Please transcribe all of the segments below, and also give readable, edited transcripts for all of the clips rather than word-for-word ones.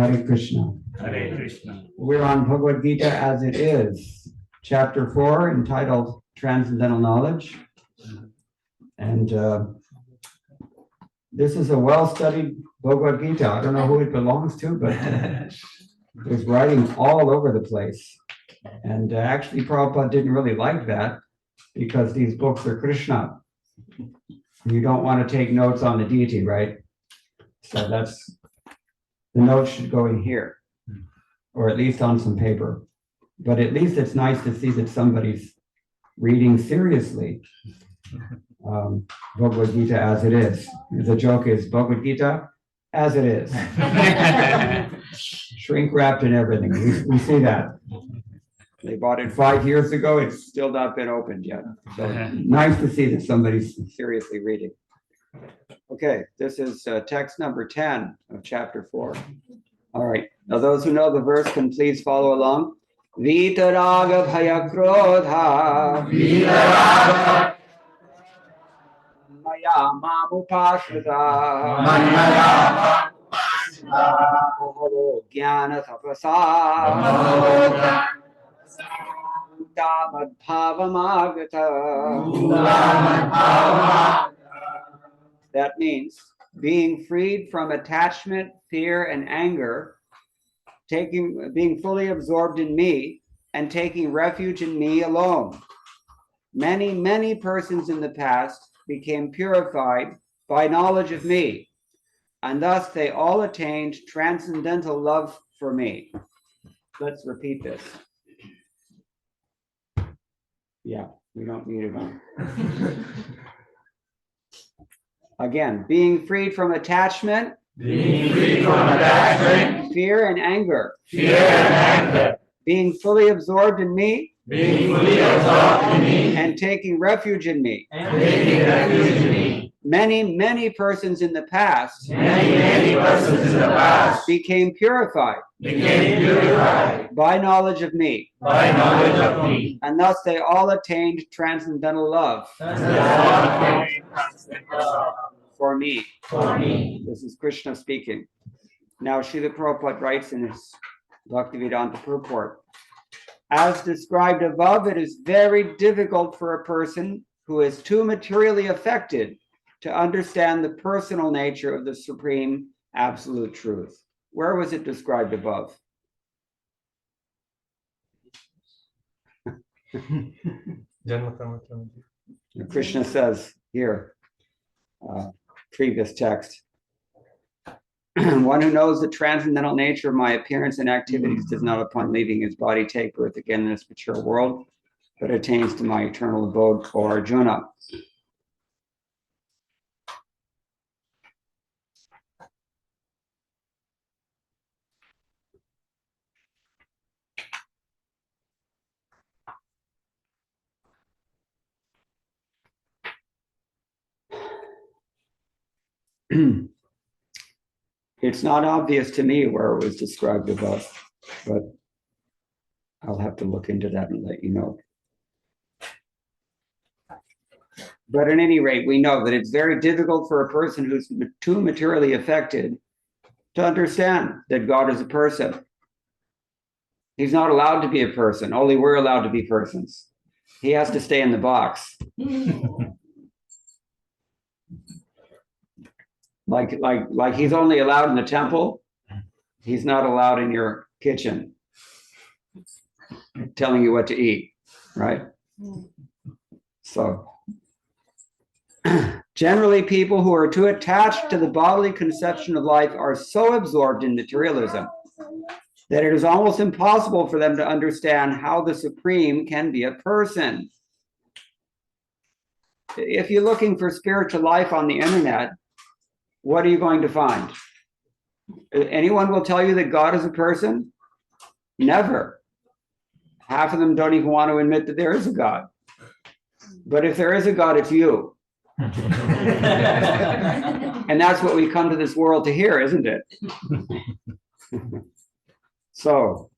Hare Krishna. Hare Krishna. We're on Bhagavad-gītā as it is, chapter 4, entitled Transcendental Knowledge. And this is a well-studied Bhagavad-gītā. I don't know who it belongs to, but there's writing all over the place. And actually, Prabhupada didn't really like that because these books are Krishna. You don't want to take notes on the deity, right? So that's, the notes should go in here, or at least on some paper. But at least it's nice to see that somebody's reading seriously Bhagavad-gītā as it is. The joke is Bhagavad-gītā as it is. Shrink wrapped and everything. We see that. They bought it 5 years ago. It's still not been opened yet. So nice to see that somebody's seriously reading. Okay, this is text number 10 of chapter 4. All right. Now, those who know the verse can please follow along. Vitaraga bhaya krodha. Vitaraga maya mamupashrita. Maya mamupashrita. Jnana tapasa. That means being freed from attachment, fear, and anger, being fully absorbed in me, and taking refuge in me alone. Many, many persons in the past became purified by knowledge of me, and thus they all attained transcendental love for me. Let's repeat this. Yeah, we don't need it on. Again, being freed from attachment, fear and anger, being fully absorbed in me, and taking refuge in me. Many, many persons in the past, became purified, by knowledge of me, and thus they all attained transcendental love for me. This is Krishna speaking. Now, Srila Prabhupada writes in his Bhaktivedanta purport, as described above, it is very difficult for a person who is too materially affected to understand the personal nature of the supreme absolute truth. Where was it described above? Krishna says here, previous text, one who knows the transcendental nature of my appearance and activities does not upon leaving his body take birth again in this mature world, but attains to my eternal abode, O Arjuna. It's not obvious to me where it was described above, but I'll have to look into that and let you know. But at any rate, we know that it's very difficult for a person who's too materially affected to understand that God is a person. He's not allowed to be a person. Only we're allowed to be persons. He has to stay in the box. Like he's only allowed in the temple. He's not allowed in your kitchen telling you what to eat, right? So generally, people who are too attached to the bodily conception of life are so absorbed in materialism that it is almost impossible for them to understand how the Supreme can be a person. If you're looking for spiritual life on the internet, what are you going to find? Anyone will tell you that God is a person? Never. Half of them don't even want to admit that there is a God. But if there is a God, it's you. And that's what we come to this world to hear, isn't it? So,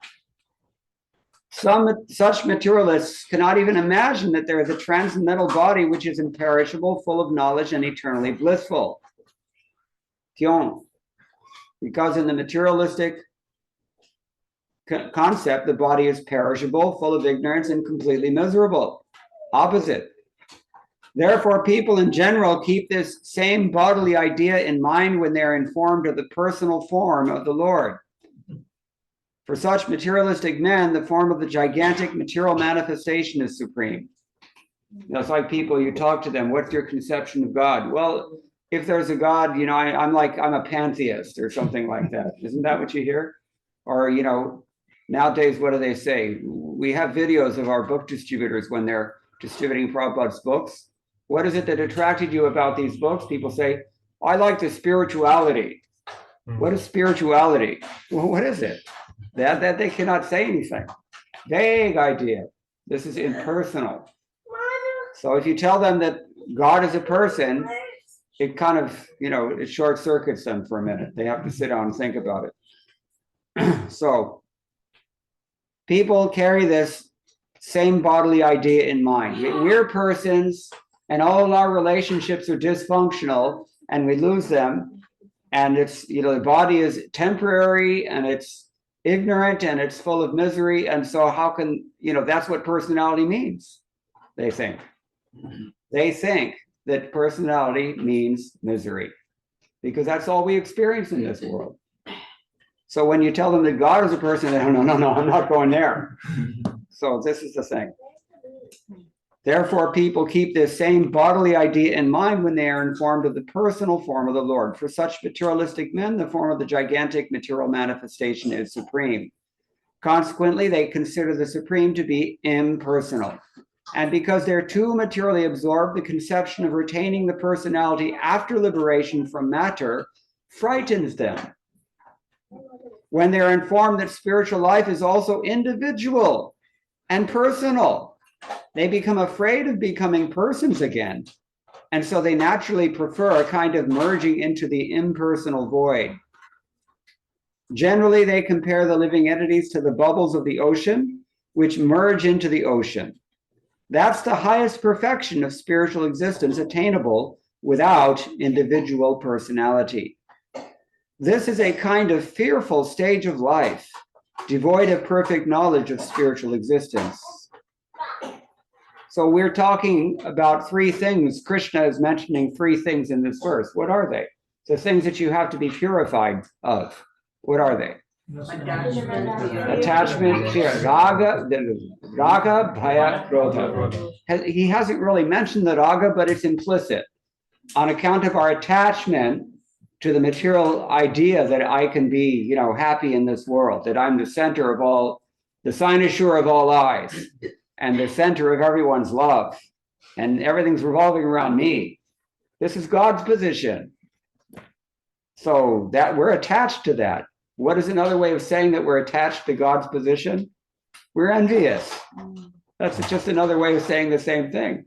such materialists cannot even imagine that there is a transcendental body which is imperishable, full of knowledge, and eternally blissful. Because in the materialistic concept, the body is perishable, full of ignorance, and completely miserable. Opposite. Therefore, people in general keep this same bodily idea in mind when they're informed of the personal form of the Lord. For such materialistic men, the form of the gigantic material manifestation is supreme. It's like people, you talk to them, what's your conception of God? Well, if there's a God, I'm a pantheist or something like that. Isn't that what you hear? Or, nowadays, what do they say? We have videos of our book distributors when they're distributing Prabhupada's books. What is it that attracted you about these books? People say, I like the spirituality. What is spirituality? Well, what is it? That they cannot say anything. Vague idea. This is impersonal. So if you tell them that God is a person, it kind of, it short circuits them for a minute. They have to sit down and think about it. So people carry this same bodily idea in mind. We're persons, and all of our relationships are dysfunctional, and we lose them. And it's, the body is temporary, and it's ignorant, and it's full of misery. And so how can, that's what personality means, they think. They think that personality means misery, because that's all we experience in this world. So when you tell them that God is a person, they no, I'm not going there. So this is the thing. Therefore, people keep this same bodily idea in mind when they are informed of the personal form of the Lord. For such materialistic men, the form of the gigantic material manifestation is supreme. Consequently, they consider the supreme to be impersonal. And because they're too materially absorbed, the conception of retaining the personality after liberation from matter frightens them. When they're informed that spiritual life is also individual and personal, they become afraid of becoming persons again. And so they naturally prefer a kind of merging into the impersonal void. Generally, they compare the living entities to the bubbles of the ocean, which merge into the ocean. That's the highest perfection of spiritual existence attainable without individual personality. This is a kind of fearful stage of life, devoid of perfect knowledge of spiritual existence. So we're talking about three things. Krishna is mentioning three things in this verse. What are they? The things that you have to be purified of. What are they? Attachment, fear, raga, bhaya, krodha. He hasn't really mentioned the raga, but it's implicit. On account of our attachment to the material idea that I can be, happy in this world, that I'm the center of all, the cynosure of all eyes, and the center of everyone's love, and everything's revolving around me. This is God's position. So that we're attached to that. What is another way of saying that we're attached to God's position? We're envious. That's just another way of saying the same thing.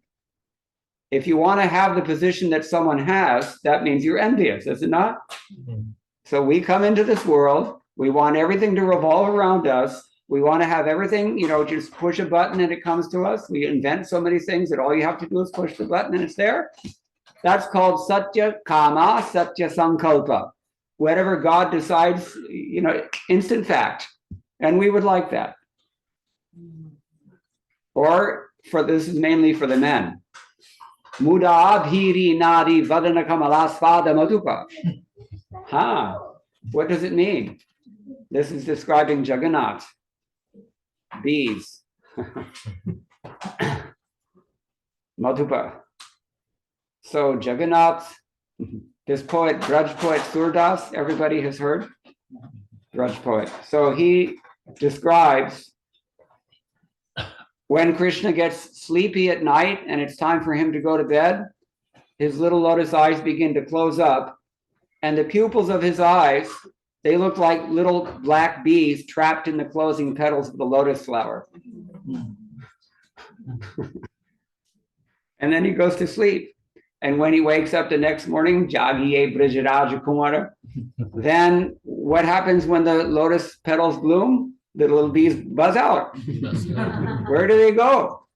If you want to have the position that someone has, that means you're envious, is it not? Mm-hmm. So we come into this world, we want everything to revolve around us. We want to have everything, just push a button and it comes to us. We invent so many things that all you have to do is push the button and it's there. That's called satya kama, satya sankalpa. Whatever God decides, instant fact. And we would like that. Or this is mainly for the men. Muda bhiri nadi vadana kamalasvada madhupa. What does it mean? This is describing Jagannath. Bees. Madhupa. So Jagannath, this poet, grudge poet Surdas, everybody has heard? Grudge poet. So he describes when Krishna gets sleepy at night and it's time for him to go to bed, his little lotus eyes begin to close up, and the pupils of his eyes, they look like little black bees trapped in the closing petals of the lotus flower. And then he goes to sleep. And when he wakes up the next morning, Jagiye Brijaraja Kumara, then what happens when the lotus petals bloom? The little bees buzz out. Where do they go?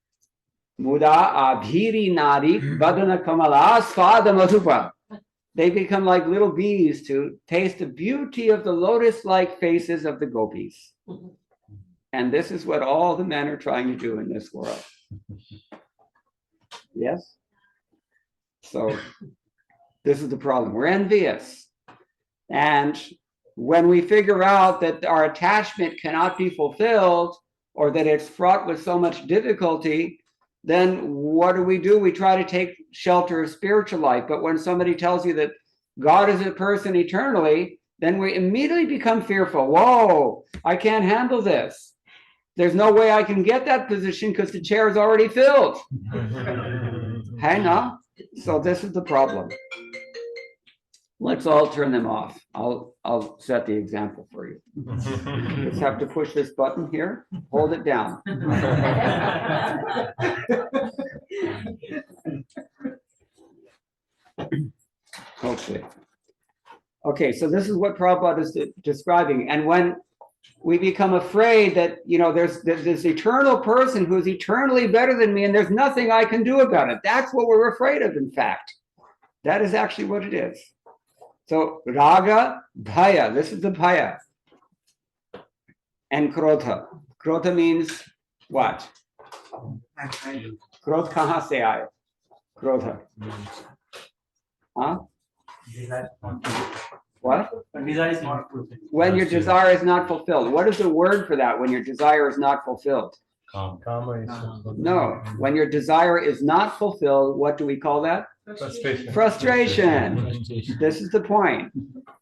Muda abhiri nadi badana kamala svada madhupa. They become like little bees to taste the beauty of the lotus-like faces of the gopis. And this is what all the men are trying to do in this world. Yes? So this is the problem. We're envious. And when we figure out that our attachment cannot be fulfilled, or that it's fraught with so much difficulty, then what do? We try to take shelter of spiritual life. But when somebody tells you that God is a person eternally, then we immediately become fearful. Whoa, I can't handle this. There's no way I can get that position because the chair is already filled. Hang on. So this is the problem. Let's all turn them off. I'll set the example for you. Just have to push this button here. Hold it down. Okay. Okay, so this is what Prabhupada is describing. And when we become afraid that, there's this eternal person who's eternally better than me, and there's nothing I can do about it. That's what we're afraid of, in fact. That is actually what it is. So raga, bhaya, this is the bhaya. And krodha. Krodha means what? Krodha kahan se aaye? Krodha. Huh? What? When your desire is not fulfilled. What is the word for that when your desire is not fulfilled? No. When your desire is not fulfilled, what do we call that? Frustration. This is the point.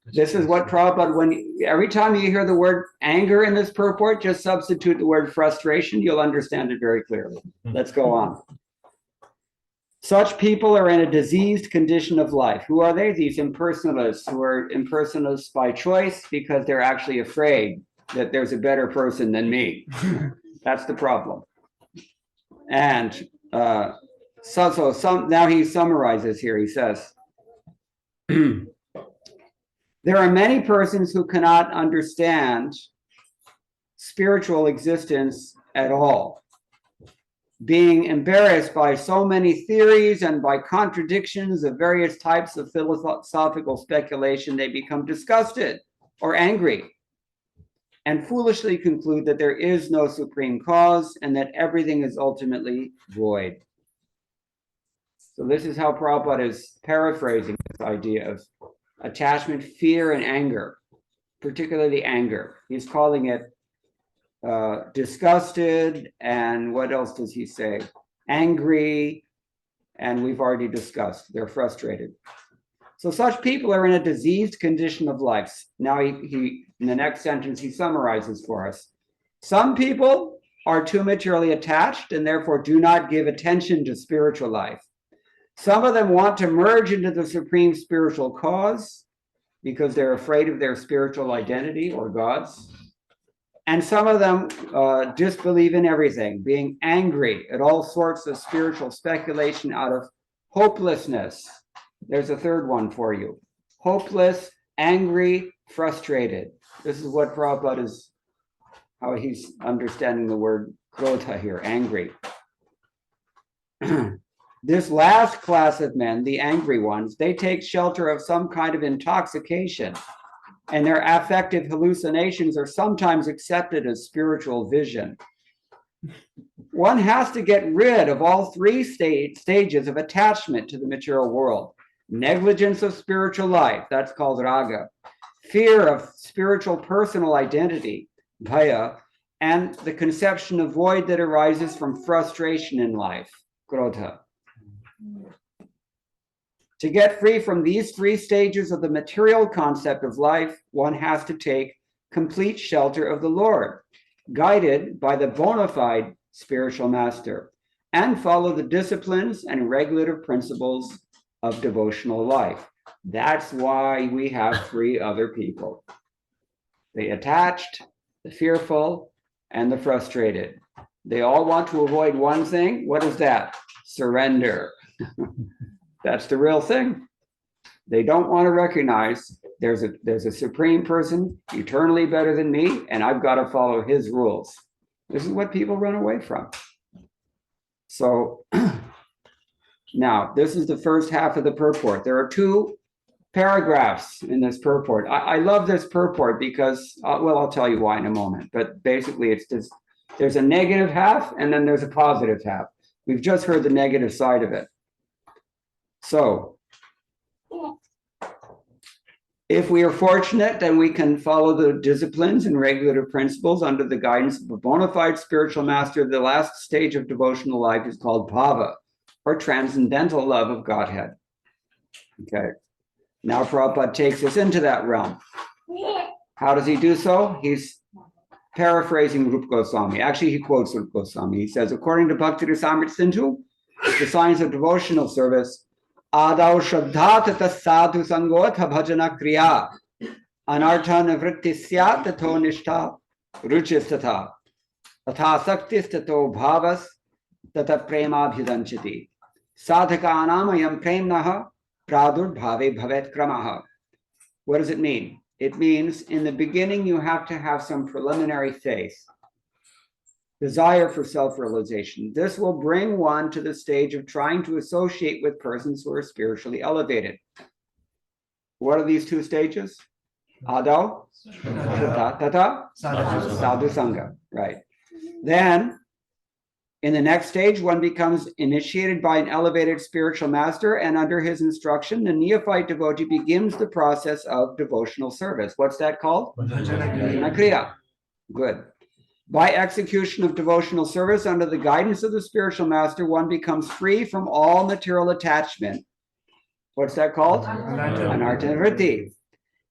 This is what Prabhupada, every time you hear the word anger in this purport, just substitute the word frustration. You'll understand it very clearly. Let's go on. Such people are in a diseased condition of life. Who are they? These impersonalists who are impersonalists by choice because they're actually afraid that there's a better person than me. That's the problem. And now he summarizes here. He says, there are many persons who cannot understand spiritual existence at all. Being embarrassed by so many theories and by contradictions of various types of philosophical speculation, they become disgusted or angry and foolishly conclude that there is no supreme cause and that everything is ultimately void. So this is how Prabhupada is paraphrasing this idea of attachment, fear, and anger, particularly anger. He's calling it disgusted, and what else does he say? Angry, and we've already discussed, they're frustrated. So such people are in a diseased condition of life. Now he in the next sentence, he summarizes for us. Some people are too materially attached and therefore do not give attention to spiritual life. Some of them want to merge into the supreme spiritual cause because they're afraid of their spiritual identity or gods. And some of them disbelieve in everything, being angry at all sorts of spiritual speculation out of hopelessness. There's a third one for you. Hopeless, angry, frustrated. This is what Prabhupada is, how he's understanding the word krodha here, angry. This last class of men, the angry ones, they take shelter of some kind of intoxication, and their affective hallucinations are sometimes accepted as spiritual vision. One has to get rid of all three stages of attachment to the material world. Negligence of spiritual life, that's called raga. Fear of spiritual personal identity, bhaya, and the conception of void that arises from frustration in life, krodha. To get free from these three stages of the material concept of life, one has to take complete shelter of the Lord, guided by the bona fide spiritual master, and follow the disciplines and regulative principles of devotional life. That's why we have three other people: the attached, the fearful, and the frustrated. They all want to avoid one thing. What is that? Surrender. That's the real thing. They don't want to recognize there's a supreme person eternally better than me, and I've got to follow his rules. This is what people run away from. So now, this is the first half of the purport. There are two paragraphs in this purport. I love this purport because, well, I'll tell you why in a moment, but basically it's just There's a negative half, and then there's a positive half. We've just heard the negative side of it. So, if we are fortunate, then we can follow the disciplines and regulative principles under the guidance of a bona fide spiritual master. The last stage of devotional life is called bhava, or transcendental love of Godhead. Okay. Now Prabhupada takes us into that realm. How does he do so? He's paraphrasing Rupa Goswami. Actually, he quotes Rupa Goswami. He says, according to Bhakti Rasamrita Sindhu, the science of devotional service, Adau Shraddha Tata Sadhu Sangotha Bhajana Kriya Anartha Nivrittisya Tato Nishtha Ruchis Tata Tata Saktis Tato Bhavas Tata Prema Bhidanchiti Sadhaka Anamayam Premnaha Pradur Bhave Bhavet Kramaha. What does it mean? It means in the beginning you have to have some preliminary faith, desire for self-realization. This will bring one to the stage of trying to associate with persons who are spiritually elevated. What are these two stages? Adau, Tata, Sadhu Sangha. Right. Then, in the next stage, one becomes initiated by an elevated spiritual master, and under his instruction, the neophyte devotee begins the process of devotional service. What's that called? Bhajana Kriya. Good. By execution of devotional service under the guidance of the spiritual master, one becomes free from all material attachment. What's that called? Anartha.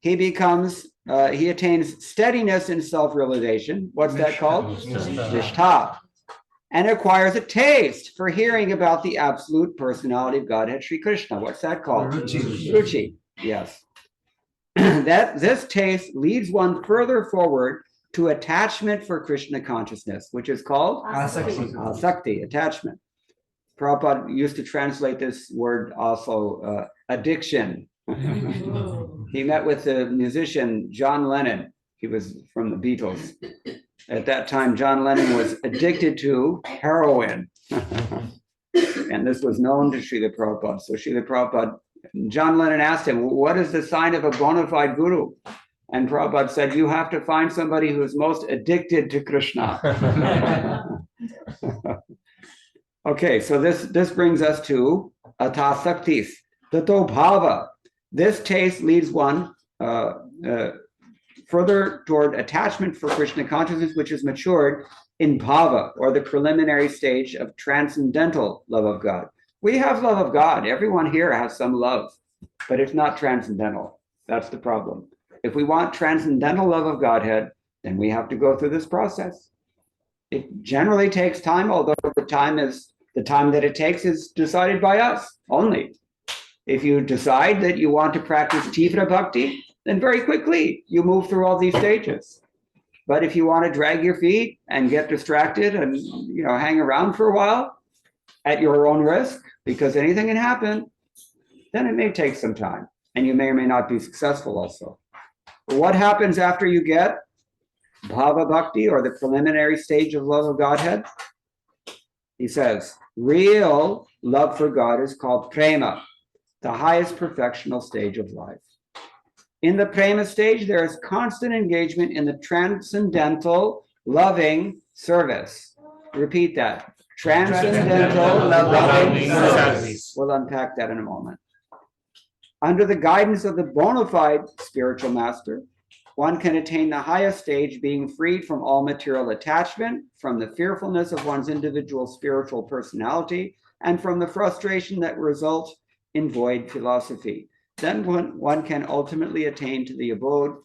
He attains steadiness in self-realization. What's that called? Nishtha. And acquires a taste for hearing about the absolute personality of Godhead Sri Krishna. What's that called? Ruchi. Yes. This taste leads one further forward to attachment for Krishna consciousness, which is called asakti, attachment. Prabhupada used to translate this word also addiction. He met with the musician John Lennon. He was from the Beatles. At that time, John Lennon was addicted to heroin. And this was known to Srila Prabhupada. So Srila Prabhupada, John Lennon asked him, what is the sign of a bona fide guru? And Prabhupada said, you have to find somebody who is most addicted to Krishna. Okay, so this brings us to atasaktis, tato bhava. This taste leads one further toward attachment for Krishna consciousness, which is matured in bhava, or the preliminary stage of transcendental love of God. We have love of God. Everyone here has some love, but it's not transcendental. That's the problem. If we want transcendental love of Godhead, then we have to go through this process. It generally takes time, although the time that it takes is decided by us only. If you decide that you want to practice Tivra Bhakti, then very quickly you move through all these stages. But if you want to drag your feet and get distracted and hang around for a while at your own risk, because anything can happen, then it may take some time, and you may or may not be successful also. But what happens after you get Bhava Bhakti, or the preliminary stage of love of Godhead? He says, real love for God is called prema, the highest perfectional stage of life. In the prema stage, there is constant engagement in the transcendental loving service. Repeat that. Transcendental loving service. We'll unpack that in a moment. Under the guidance of the bona fide spiritual master, one can attain the highest stage, being freed from all material attachment, from the fearfulness of one's individual spiritual personality, and from the frustration that results in void philosophy. Then one can ultimately attain to the abode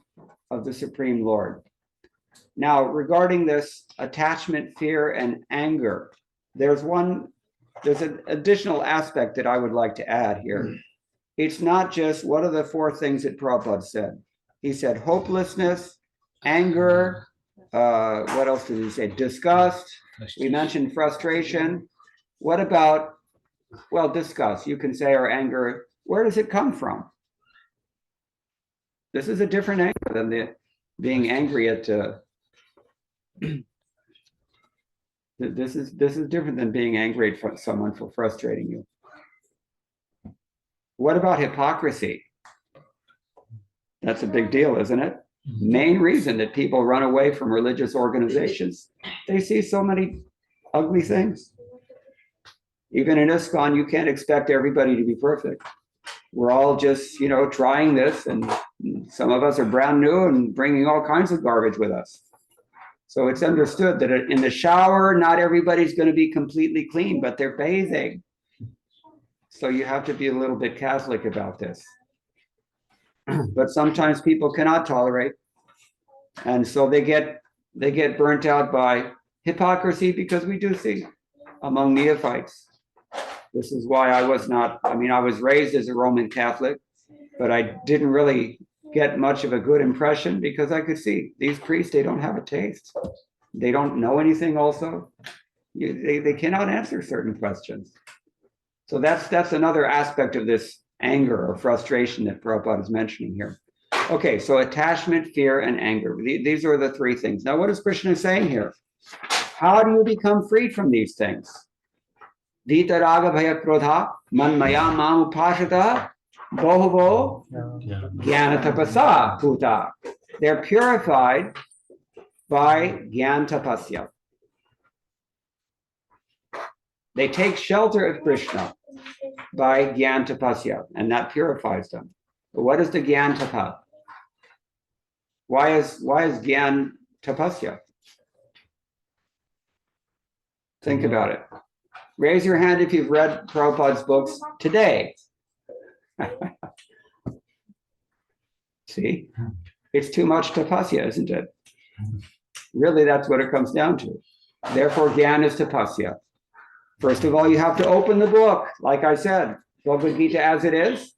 of the Supreme Lord. Now, regarding this attachment, fear, and anger, there's an additional aspect that I would like to add here. It's not just, what are the four things that Prabhupada said? He said hopelessness, anger, what else did he say? Disgust. We mentioned frustration. What about, well, disgust, you can say, or anger. Where does it come from? This is a different anger than the being angry at. This is different than being angry at someone for frustrating you. What about hypocrisy? That's a big deal, isn't it? Main reason that people run away from religious organizations. They see so many ugly things. Even in ISKCON, you can't expect everybody to be perfect. We're all just, trying this, and some of us are brand new and bringing all kinds of garbage with us. So it's understood that in the shower, not everybody's going to be completely clean, but they're bathing. So you have to be a little bit Catholic about this. But sometimes people cannot tolerate, and so they get burnt out by hypocrisy, because we do see among neophytes. This is why I was raised as a Roman Catholic, but I didn't really get much of a good impression, because I could see these priests, they don't have a taste. They don't know anything also. They cannot answer certain questions. So that's another aspect of this anger or frustration that Prabhupada is mentioning here. Okay, so attachment, fear, and anger. These are the three things. Now, what is Krishna saying here? How do you become freed from these things? Vita raga bhaya krodha manmaya mam upashata bohuvo jnana tapasa puta. They're purified by jnana tapasya. They take shelter of Krishna by jnana tapasya, and that purifies them. But what is the jnana tapa? Why is jnana tapasya? Think about it. Raise your hand if you've read Prabhupada's books today. See, it's too much tapasya, isn't it? Really, that's what it comes down to. Therefore, jnana is tapasya. First of all, you have to open the book. Like I said, Bhagavad-gītā as it is.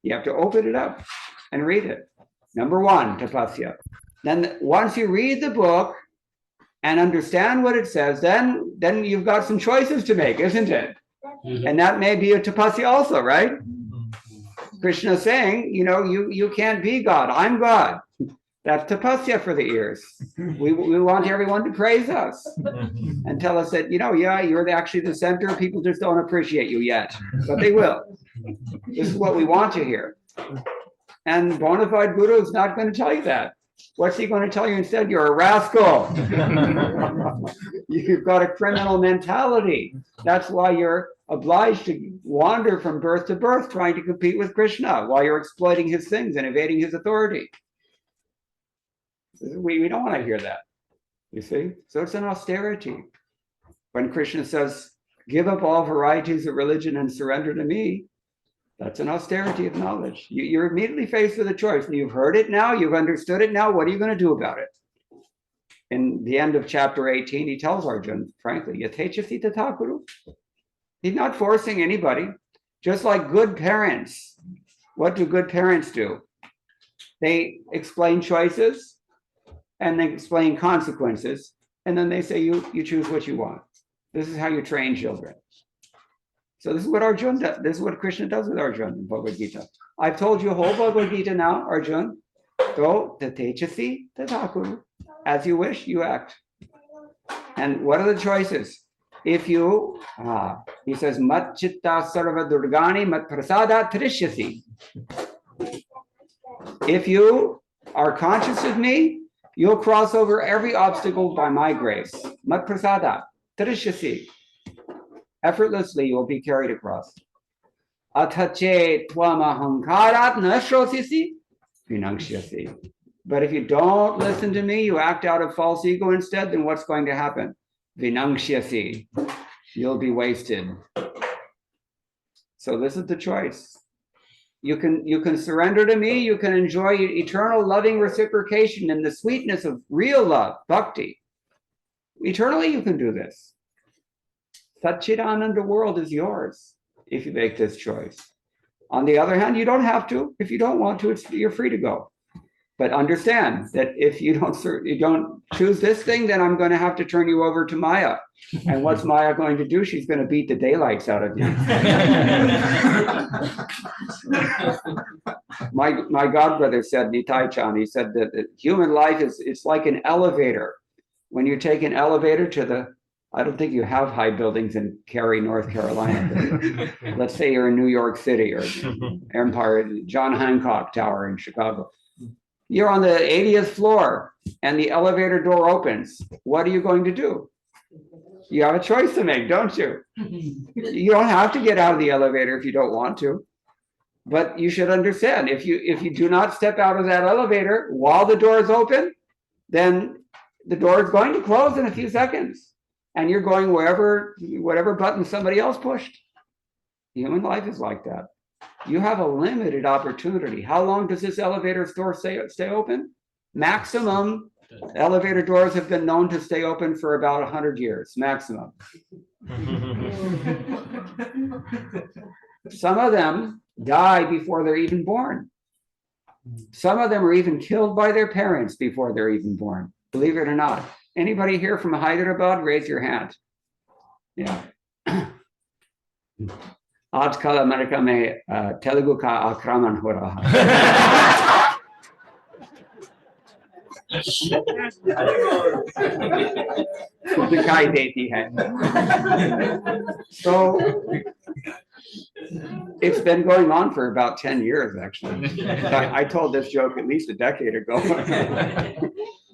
You have to open it up and read it. Number one, tapasya. Then once you read the book and understand what it says, then you've got some choices to make, isn't it? Mm-hmm. And that may be a tapasya also, right? Krishna is saying, you can't be God. I'm God. That's tapasya for the ears. We want everyone to praise us and tell us that, you're actually the center. People just don't appreciate you yet, but they will. This is what we want to hear. And bona fide Guru is not going to tell you that. What's he going to tell you instead? You're a rascal. You've got a criminal mentality. That's why you're obliged to wander from birth to birth, trying to compete with Krishna while you're exploiting his things and evading his authority. We don't want to hear that, you see? So it's an austerity. When Krishna says, give up all varieties of religion and surrender to me, that's an austerity of knowledge. You're immediately faced with a choice. And you've heard it now, you've understood it now, what are you going to do about it? In the end of chapter 18, he tells Arjuna, frankly, yatechasi tathakuru. He's not forcing anybody. Just like good parents. What do good parents do? They explain choices, and they explain consequences, and then they say, you choose what you want. This is how you train children. So this is what Arjuna does. This is what Krishna does with Arjuna in Bhagavad-gītā. I've told you whole Bhagavad-gītā now, Arjuna. Go tatechasi tathakuru. As you wish, you act. And what are the choices? If you, he says, mat chitta sarva durgani mat prasada trishyasi. If you are conscious of me, you'll cross over every obstacle by my grace. Mat prasada trishyasi. Effortlessly, you will be carried across. Atache tvam ahankarat nashrosisi vinangshyasi. But if you don't listen to me, you act out of false ego instead, then what's going to happen? Vinangshyasi. You'll be wasted. So this is the choice. You can surrender to me, you can enjoy eternal loving reciprocation and the sweetness of real love, bhakti. Eternally you can do this. Satchidananda world is yours if you make this choice. On the other hand, you don't have to. If you don't want to, you're free to go. But understand that if you don't choose this thing, then I'm going to have to turn you over to Maya. And what's Maya going to do? She's going to beat the daylights out of you. My godbrother said, Nitai Chan, he said that human life it's like an elevator. When you take an elevator to the I don't think you have high buildings in Cary, North Carolina. Let's say you're in New York City or Empire, John Hancock Tower in Chicago. You're on the 80th floor and the elevator door opens. What are you going to do? You have a choice to make, don't you? You don't have to get out of the elevator if you don't want to. But you should understand, if you do not step out of that elevator while the door is open, then the door is going to close in a few seconds. And you're going whatever button somebody else pushed. Human life is like that. You have a limited opportunity. How long does this elevator door stay open? Maximum, elevator doors have been known to stay open for about 100 years, maximum. Some of them die before they're even born. Some of them are even killed by their parents before they're even born, believe it or not. Anybody here from Hyderabad? Raise your hand. Yeah. आजकल America में तेलुगु का आक्रमण हो रहा है. दिखाई देती है. So it's been going on for about 10 years, actually. I told this joke at least a decade ago.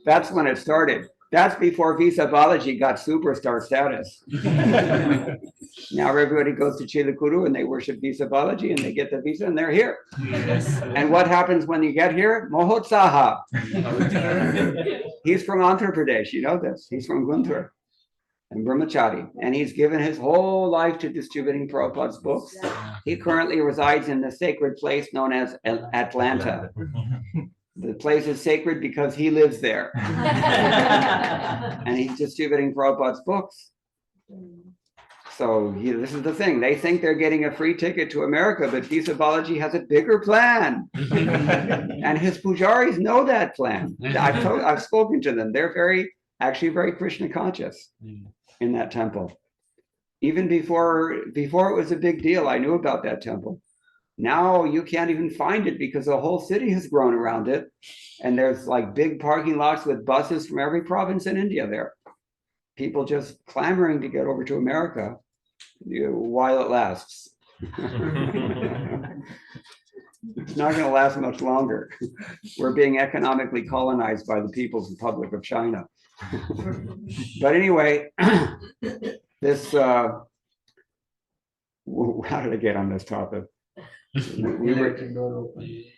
That's when it started. That's before Visa Balaji got superstar status. Now everybody goes to Chilukuru and they worship Visa Balaji and they get the visa and they're here. Yes. And what happens when you get here? Mohotsaha. He's from Andhra Pradesh, you know this. He's from Guntur and Brahmachari. And he's given his whole life to distributing Prabhupada's books. He currently resides in the sacred place known as Atlanta. The place is sacred because he lives there. And he's distributing Prabhupada's books. So this is the thing. They think they're getting a free ticket to America, but Visa Balaji has a bigger plan. And his pujaris know that plan. I've spoken to them. They're actually very Krishna conscious in that temple. Even before it was a big deal, I knew about that temple. Now you can't even find it because the whole city has grown around it. And there's like big parking lots with buses from every province in India there. People just clamoring to get over to America while it lasts. It's not going to last much longer. We're being economically colonized by the People's Republic of China. But anyway, this, how did I get on this topic?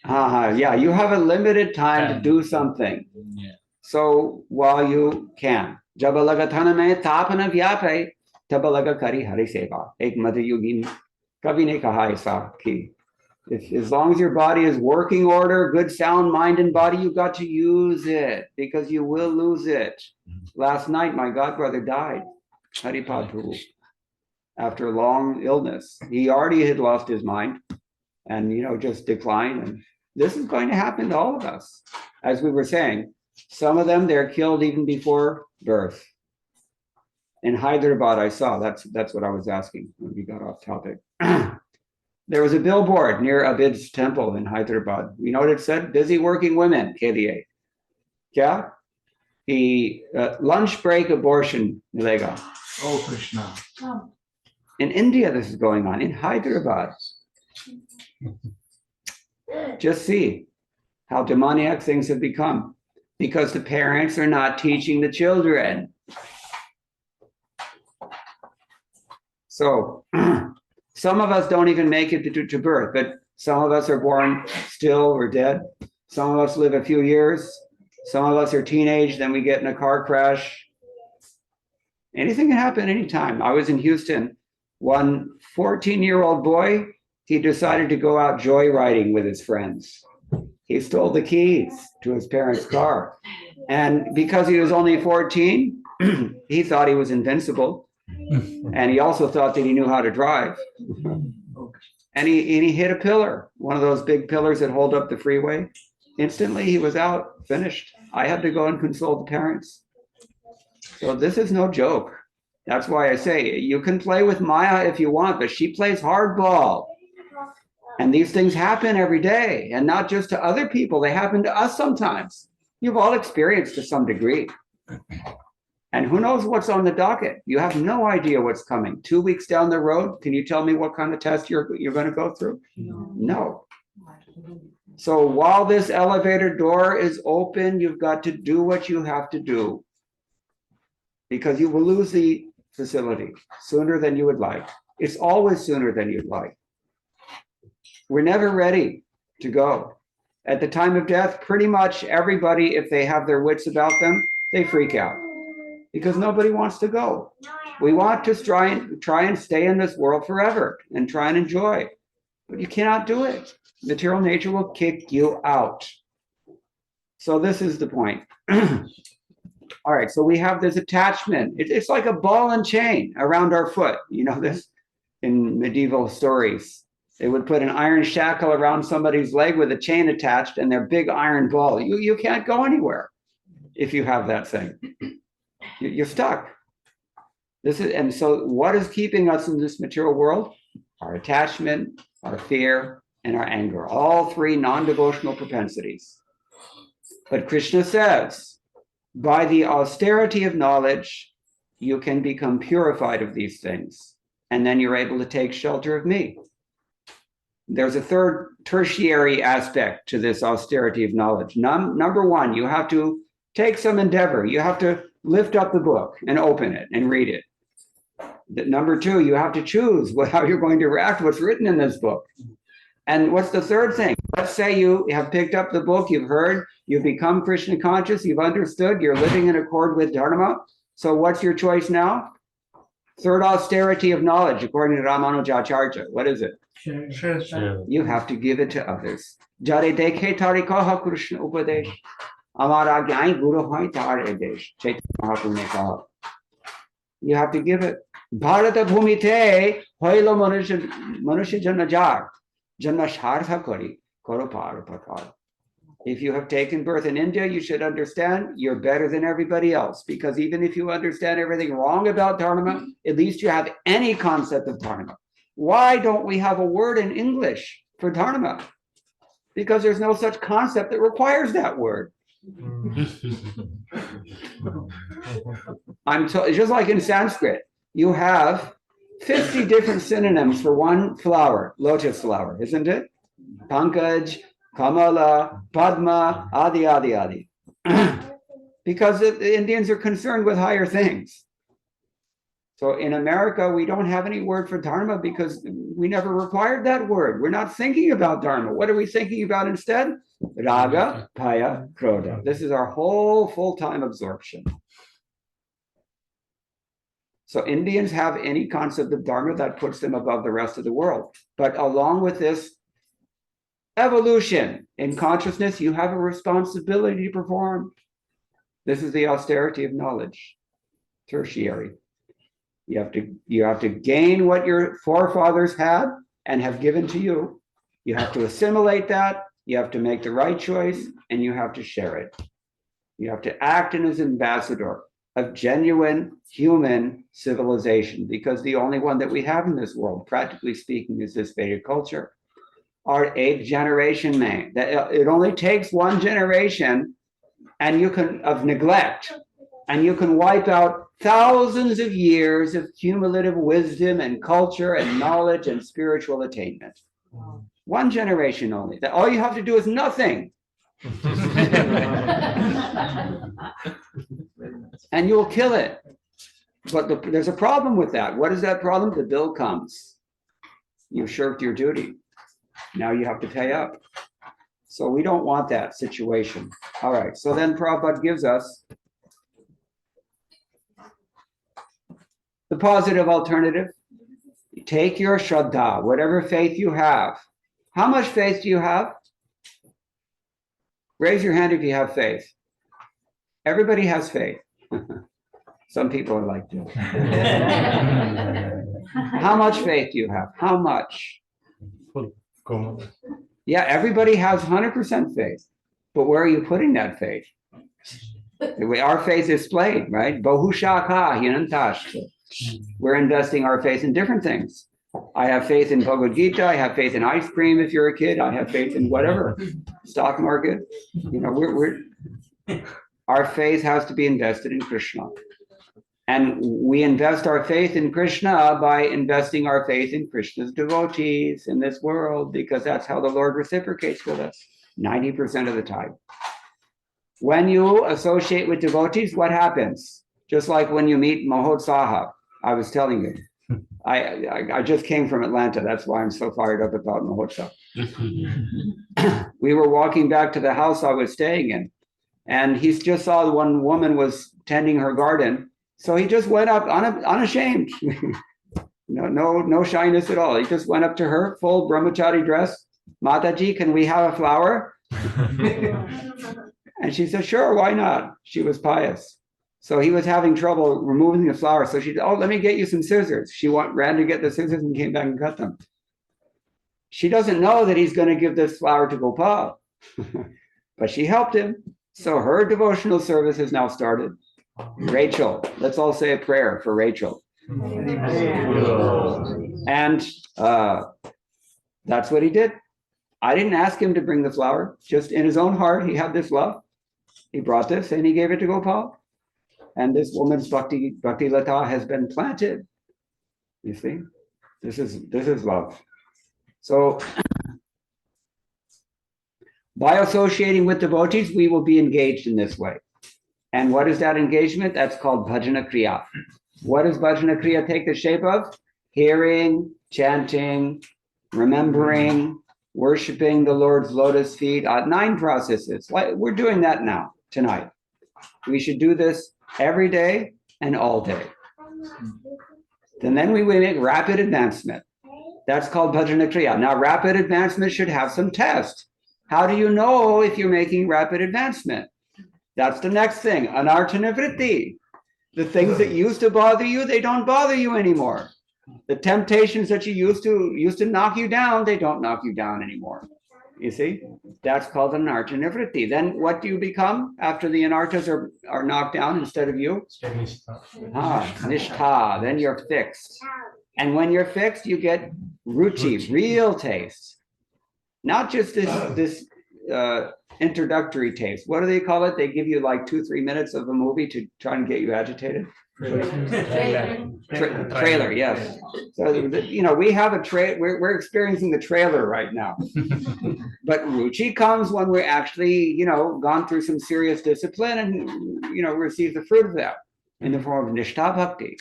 Yeah, you have a limited time to do something. So while you can, जब लगा थाना में तापन व्यापे तब लगा करी हरि सेवा. एक मध्ययुगीन कवि ने कहा ऐसा कि as long as your body is working order, good sound mind and body, you got to use it because you will lose it. Last night, my godbrother died, Haripad Prabhu, after a long illness. He already had lost his mind and, just declined. And this is going to happen to all of us. As we were saying, some of them, they're killed even before birth. In Hyderabad, I saw, that's what I was asking when we got off topic. There was a billboard near Abid's temple in Hyderabad. You know what it said? Busy working women, KDA. Yeah? The lunch break abortion, milega. Oh, Krishna. In India, this is going on, in Hyderabad. Just see how demoniac things have become because the parents are not teaching the children. So some of us don't even make it to birth, but some of us are born still or dead. Some of us live a few years. Some of us are teenage, then we get in a car crash. Anything can happen anytime. I was in Houston. One 14-year-old boy, he decided to go out joyriding with his friends. He stole the keys to his parents' car. And because he was only 14, he thought he was invincible. And he also thought that he knew how to drive. And he hit a pillar, one of those big pillars that hold up the freeway. Instantly, he was out, finished. I had to go and console the parents. So this is no joke. That's why I say you can play with Maya if you want, but she plays hardball. And these things happen every day, and not just to other people. They happen to us sometimes. You've all experienced to some degree. And who knows what's on the docket? You have no idea what's coming. 2 weeks down the road, can you tell me what kind of test you're going to go through? No. So while this elevator door is open, you've got to do what you have to do, because you will lose the facility sooner than you would like. It's always sooner than you'd like. We're never ready to go. At the time of death, pretty much everybody, if they have their wits about them, they freak out because nobody wants to go. We want to try and stay in this world forever and try and enjoy, but you cannot do it. Material nature will kick you out. So this is the point. All right, so we have this attachment. It's like a ball and chain around our foot. You know this in medieval stories. They would put an iron shackle around somebody's leg with a chain attached and their big iron ball. You can't go anywhere if you have that thing. You're stuck. And so what is keeping us in this material world? Our attachment, our fear, and our anger. All three non-devotional propensities. But Krishna says, by the austerity of knowledge, you can become purified of these things. And then you're able to take shelter of me. There's a third tertiary aspect to this austerity of knowledge. Number one, you have to take some endeavor. You have to lift up the book and open it and read it. Number two, you have to choose how you're going to react, what's written in this book. And what's the third thing? Let's say you have picked up the book, you've heard, you've become Krishna conscious, you've understood, you're living in accord with Dharma. So what's your choice now? Third austerity of knowledge, according to Ramanujacharya. What is it? Sure. You have to give it to others. Jare dekhe tari kaha Krishna upadesh. Amara gyai guru hai tar edesh. Chaitanya Mahaprabhu ne kaha. You have to give it. Bharata bhumite hoilo manusya janna jar. Janna shartha kari karo par pakar. If you have taken birth in India, you should understand you're better than everybody else, because even if you understand everything wrong about Dharma, at least you have any concept of Dharma. Why don't we have a word in English for Dharma? Because there's no such concept that requires that word. It's just like in Sanskrit, you have 50 different synonyms for one flower, lotus flower, isn't it? Pankaj, Kamala, Padma, Adi. Because the Indians are concerned with higher things. So in America, we don't have any word for Dharma because we never required that word. We're not thinking about Dharma. What are we thinking about instead? Raga, Paya, Krodha. This is our whole full-time absorption. So Indians have any concept of Dharma that puts them above the rest of the world. But along with this evolution in consciousness, you have a responsibility to perform. This is the austerity of knowledge, tertiary. You have to gain what your forefathers had and have given to you. You have to assimilate that. You have to make the right choice, and you have to share it. You have to act as an ambassador of genuine human civilization, because the only one that we have in this world, practically speaking, is this Vedic culture. Our 8th generation man. It only takes one generation of neglect, and you can wipe out thousands of years of cumulative wisdom and culture and knowledge and spiritual attainment. Wow. One generation only. That all you have to do is nothing. And you will kill it. But there's a problem with that. What is that problem? The bill comes. You shirked your duty. Now you have to pay up. So we don't want that situation. All right. So then Prabhupada gives us the positive alternative. Take your Shraddha, whatever faith you have. How much faith do you have? Raise your hand if you have faith. Everybody has faith. Some people are like this. How much faith do you have? How much? Yeah, everybody has 100% faith. But where are you putting that faith? The way our faith is displayed, right? Bahushaka hinantash. We're investing our faith in different things. I have faith in Bhagavad-gītā. I have faith in ice cream if you're a kid. I have faith in whatever. Stock market. You know, our faith has to be invested in Krishna. And we invest our faith in Krishna by investing our faith in Krishna's devotees in this world, because that's how the Lord reciprocates with us 90% of the time. When you associate with devotees, what happens? Just like when you meet Mahotsaha, I was telling you. I just came from Atlanta. That's why I'm so fired up about Mahotsaha. We were walking back to the house I was staying in, and he just saw one woman was tending her garden. So he just went up unashamed. No shyness at all. He just went up to her, full brahmachari dress. Mataji, can we have a flower? And she said, sure, why not? She was pious. So he was having trouble removing the flower. So she said, oh, let me get you some scissors. She ran to get the scissors and came back and cut them. She doesn't know that he's going to give this flower to Gopal. But she helped him. So her devotional service has now started. Rachel, let's all say a prayer for Rachel. And that's what he did. I didn't ask him to bring the flower. Just in his own heart, he had this love. He brought this and he gave it to Gopal. And this woman's bhakti lata has been planted. You see, this is love. So by associating with devotees, we will be engaged in this way. And what is that engagement? That's called bhajana kriya. What does bhajana kriya take the shape of? Hearing, chanting, remembering, worshiping the Lord's lotus feet. 9 processes. We're doing that now, tonight. We should do this every day and all day. And then we will make rapid advancement. That's called bhajana kriya. Now, rapid advancement should have some test. How do you know if you're making rapid advancement? That's the next thing. Anartha-nivritti. The things that used to bother you, they don't bother you anymore. The temptations that you used to knock you down, they don't knock you down anymore. You see? That's called anartha-nivritti. Then what do you become after the anarthas are knocked down instead of you? Nishtha. Then you're fixed. And when you're fixed, you get ruchi, real taste. Not just this introductory taste. What do they call it? They give you like 2-3 minutes of a movie to try and get you agitated. Trailer, yes. So we have a we're experiencing the trailer right now. But ruchi comes when we're actually gone through some serious discipline and receive the fruit of that in the form of nishtha bhakti.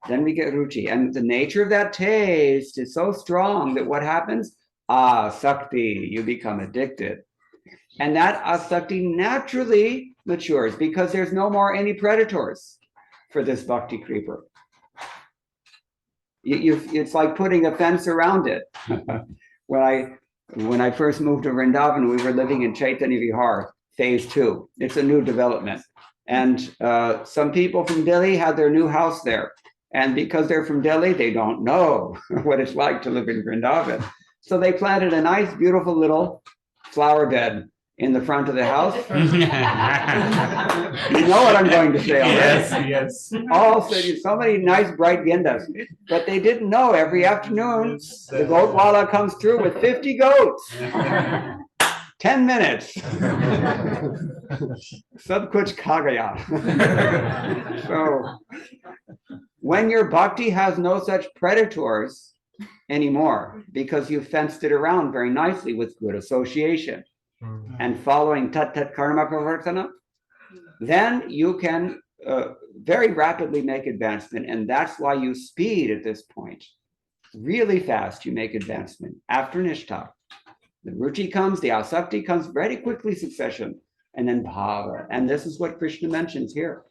Then we get ruchi, and the nature of that taste is so strong that what happens? Asakti, you become addicted. And that asakti naturally matures because there's no more any predators for this bhakti creeper. It's like putting a fence around it. When I first moved to Vrindavan, we were living in Chaitanya Vihar, phase 2. It's a new development. And some people from Delhi had their new house there. And because they're from Delhi, they don't know what it's like to live in Vrindavan. So they planted a nice, beautiful little flower bed in the front of the house. You know what I'm going to say already. Yes. All so many nice bright guindas. But they didn't know every afternoon the goat wala comes through with 50 goats. 10 minutes. Sab kuch kha gaya. So when your bhakti has no such predators anymore, because you fenced it around very nicely with good association and following tat karma pravartana, then you can very rapidly make advancement. And that's why you speed at this point. Really fast, you make advancement. After nishtha, the ruchi comes, the asakti comes, very quickly succession, and then bhava. And this is what Krishna mentions here.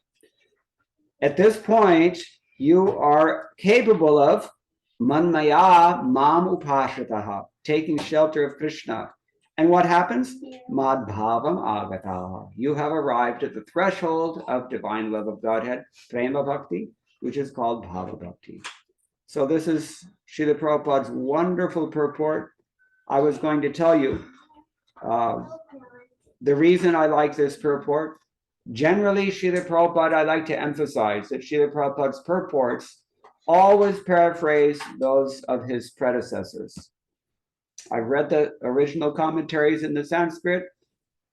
At this point, you are capable of manmaya mam upashritaha, taking shelter of Krishna. And what happens? Mad bhavam agataha. You have arrived at the threshold of divine love of Godhead, prema bhakti, which is called bhava bhakti. So this is Srila Prabhupada's wonderful purport. I was going to tell you the reason I like this purport. Generally, Srila Prabhupada, I like to emphasize that Srila Prabhupada's purports always paraphrase those of his predecessors. I've read the original commentaries in the Sanskrit.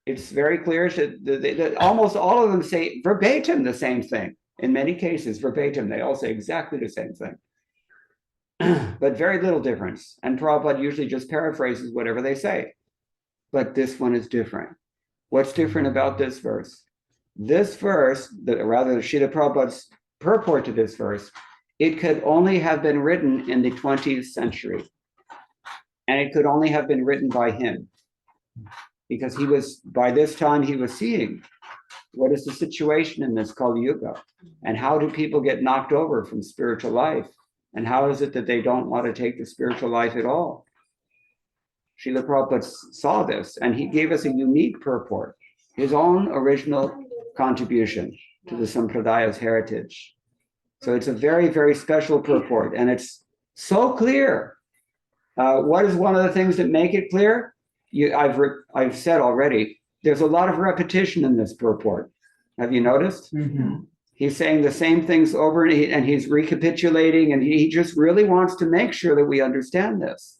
It's very clear that almost all of them say verbatim the same thing. In many cases, verbatim, they all say exactly the same thing. But very little difference. And Prabhupada usually just paraphrases whatever they say. But this one is different. What's different about this verse? This verse, rather Srila Prabhupada's purport to this verse, it could only have been written in the 20th century. And it could only have been written by him. Because by this time, he was seeing what is the situation in this Kali Yuga, and how do people get knocked over from spiritual life, and how is it that they don't want to take the spiritual life at all? Srila Prabhupada saw this, and he gave us a unique purport, his own original contribution to the Sampradaya's heritage. So it's a very, very special purport, and it's so clear. What is one of the things that make it clear? I've said already, there's a lot of repetition in this purport. Have you noticed? Mm-hmm. He's saying the same things over, and he's recapitulating, and he just really wants to make sure that we understand this,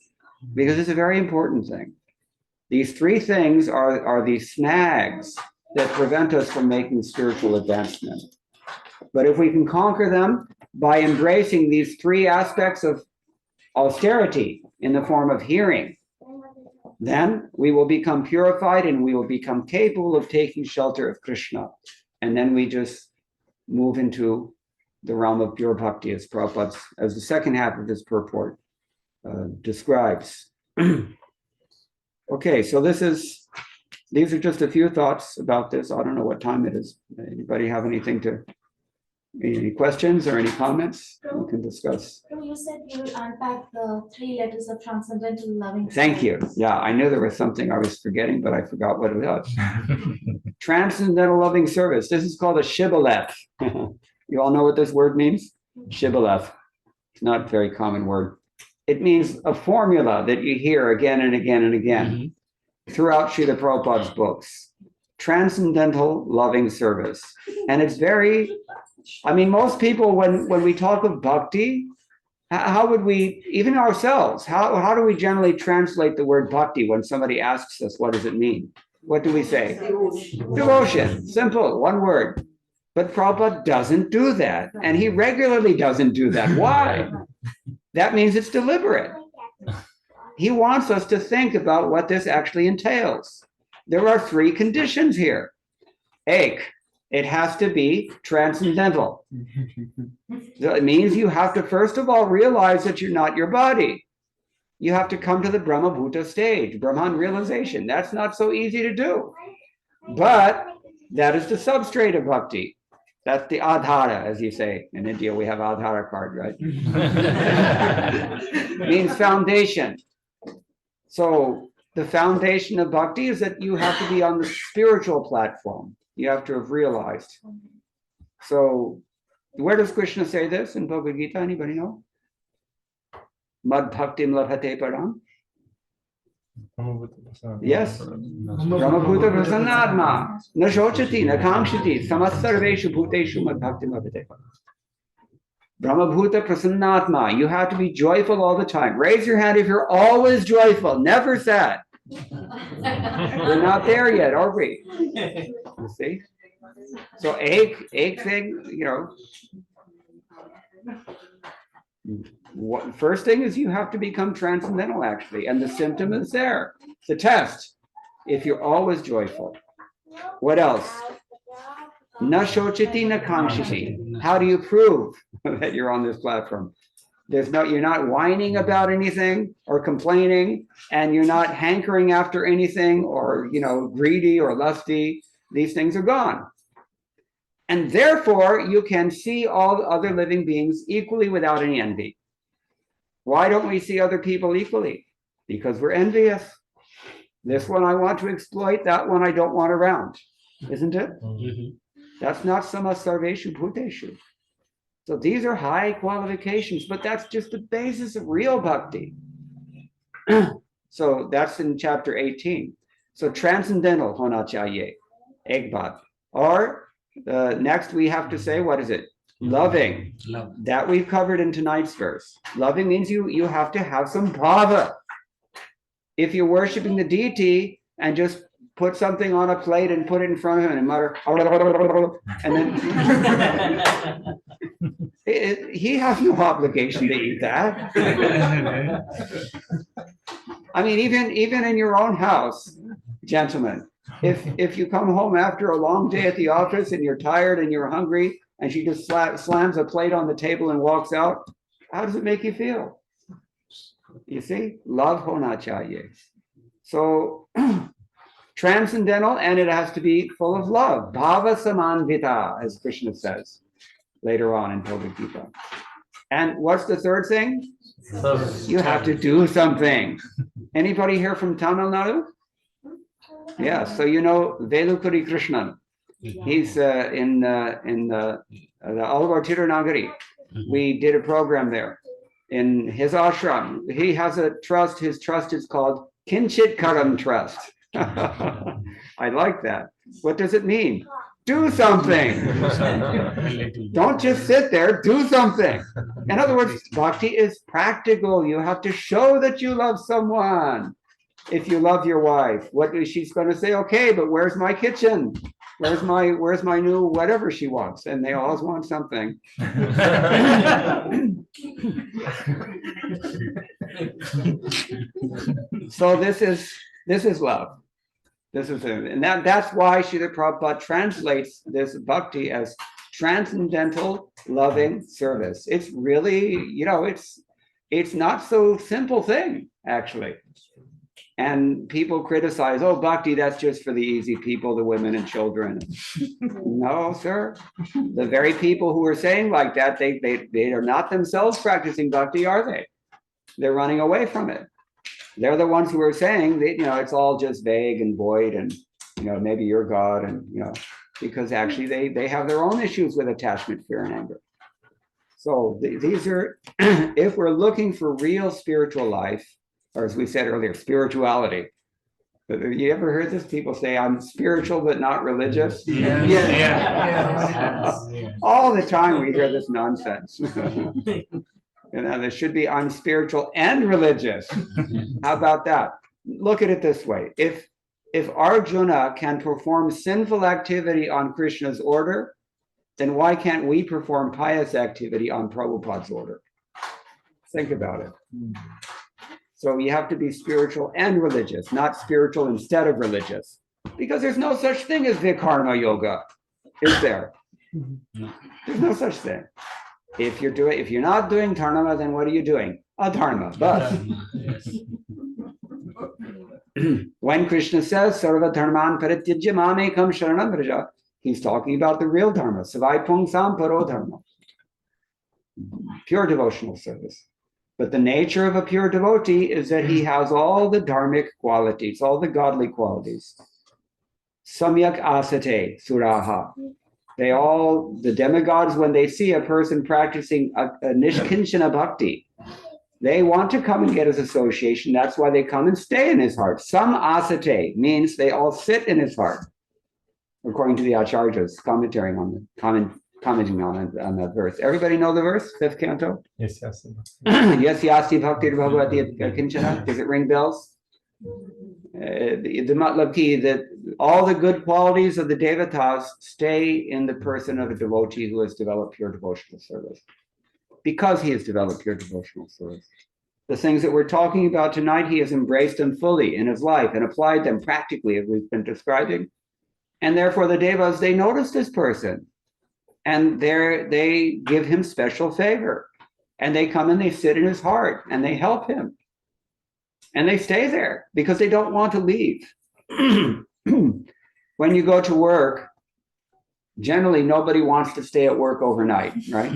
because it's a very important thing. These three things are the snags that prevent us from making spiritual advancement. But if we can conquer them by embracing these three aspects of austerity in the form of hearing, then we will become purified and we will become capable of taking shelter of Krishna. And then we just move into the realm of pure bhakti, as Prabhupada, as the second half of this purport describes. Okay, so these are just a few thoughts about this. I don't know what time it is. Anybody have any questions or any comments we can discuss? You said you will unpack the 3 letters of transcendental loving. Thank you. Yeah, I knew there was something I was forgetting, but I forgot what it was. Transcendental loving service. This is called a shibboleth. You all know what this word means? Shibboleth. It's not a very common word. It means a formula that you hear again and again and again throughout Srila Prabhupada's books. Transcendental loving service. And it's very, most people, when we talk of bhakti, how would we, even ourselves, how do we generally translate the word bhakti when somebody asks us, what does it mean? What do we say? Devotion. Simple, one word. But Prabhupada doesn't do that. And he regularly doesn't do that. Why? That means it's deliberate. He wants us to think about what this actually entails. There are 3 conditions here. Ek, it has to be transcendental. So it means you have to, first of all, realize that you're not your body. You have to come to the Brahma-bhuta stage, Brahman realization. That's not so easy to do. But that is the substrate of bhakti. That's the adhara, as you say. In India, we have adhara card, right? Means foundation. So the foundation of bhakti is that you have to be on the spiritual platform. You have to have realized. So where does Krishna say this in Bhagavad-gītā? Anybody know? Mad bhaktim labhate param. Yes. Brahma-bhuta prasannatma. Na shochati, na kamshati. Samasarveshu bhuteshu mad bhaktim labhate param. Brahma-bhuta prasannatma. You have to be joyful all the time. Raise your hand if you're always joyful, never sad. We're not there yet, are we? You see? So egg thing, first thing is you have to become transcendental, actually, and the symptom is there. The test, if you're always joyful. What else? Na shochiti na kamshiti. How do you prove that you're on this platform? You're not whining about anything or complaining, and you're not hankering after anything or, greedy or lusty. These things are gone. And therefore, you can see all other living beings equally without any envy. Why don't we see other people equally? Because we're envious. This one I want to exploit, that one I don't want around. Isn't it? Mm-hmm. That's not samasarveshu bhuteshu. So these are high qualifications, but that's just the basis of real bhakti. So that's in chapter 18. So transcendental hona chahiye, ek baat. Or next we have to say, what is it? Loving. Love. That we've covered in tonight's verse. Loving means you have to have some bhava. If you're worshiping the deity and just put something on a plate and put it in front of him and mutter, and then he has no obligation to eat that. I mean, even in your own house, gentlemen, if you come home after a long day at the office and you're tired and you're hungry and she just slams a plate on the table and walks out, how does it make you feel? You see, love hona chahiye. So transcendental, and it has to be full of love. Bhava samanvita, as Krishna says later on in Bhagavad-gītā. And what's the third thing? You have to do something. Anybody here from Tamil Nadu? Yeah, so you know Velukuri Krishnan. He's in the Alvar Tirunagari. We did a program there in his ashram. He has a trust. His trust is called Kinchit Karam Trust. I like that. What does it mean? Do something. Don't just sit there, do something. In other words, bhakti is practical. You have to show that you love someone. If you love your wife, what is she's going to say? Okay, but where's my kitchen? Where's my new whatever she wants? And they always want something. So this is love. This is it. And that's why Srila Prabhupada translates this bhakti as transcendental loving service. It's really, it's not so simple thing, actually. And people criticize, oh, bhakti, that's just for the easy people, the women and children. No, sir. The very people who are saying like that, they are not themselves practicing bhakti, are they? They're running away from it. They're the ones who are saying that, it's all just vague and void and, maybe you're God and, because actually they have their own issues with attachment, fear, and anger. So these are, if we're looking for real spiritual life, or as we said earlier, spirituality. You ever heard this? People say, I'm spiritual but not religious. Yeah. All the time we hear this nonsense. There should be, I'm spiritual and religious. How about that? Look at it this way. If Arjuna can perform sinful activity on Krishna's order, then why can't we perform pious activity on Prabhupada's order? Think about it. So you have to be spiritual and religious, not spiritual instead of religious. Because there's no such thing as Vikarma yoga, is there? There's no such thing. If you're not doing dharma, then what are you doing? Adharma. But when Krishna says Sarva Dharman Parityajya Mamekam Sharanam Vraja, he's talking about the real dharma. Savai Pungsam Paro Dharma. Pure devotional service. But the nature of a pure devotee is that he has all the dharmic qualities, all the godly qualities. Samyak asate suraha. The demigods, when they see a person practicing a nishkinchana bhakti, they want to come and get his association. That's why they come and stay in his heart. Sam asate means they all sit in his heart, according to the Acharyas commenting on that verse. Everybody know the verse, 5th canto? Yes. Yes, yasti bhakti bhagavati kinchana. Does it ring bells? The matlab ki, that all the good qualities of the devatas stay in the person of a devotee who has developed pure devotional service. Because he has developed pure devotional service. The things that we're talking about tonight, he has embraced them fully in his life and applied them practically, as we've been describing. And therefore the devas, they notice this person. And they give him special favor. And they come and they sit in his heart and they help him. And they stay there because they don't want to leave. When you go to work, generally nobody wants to stay at work overnight, right?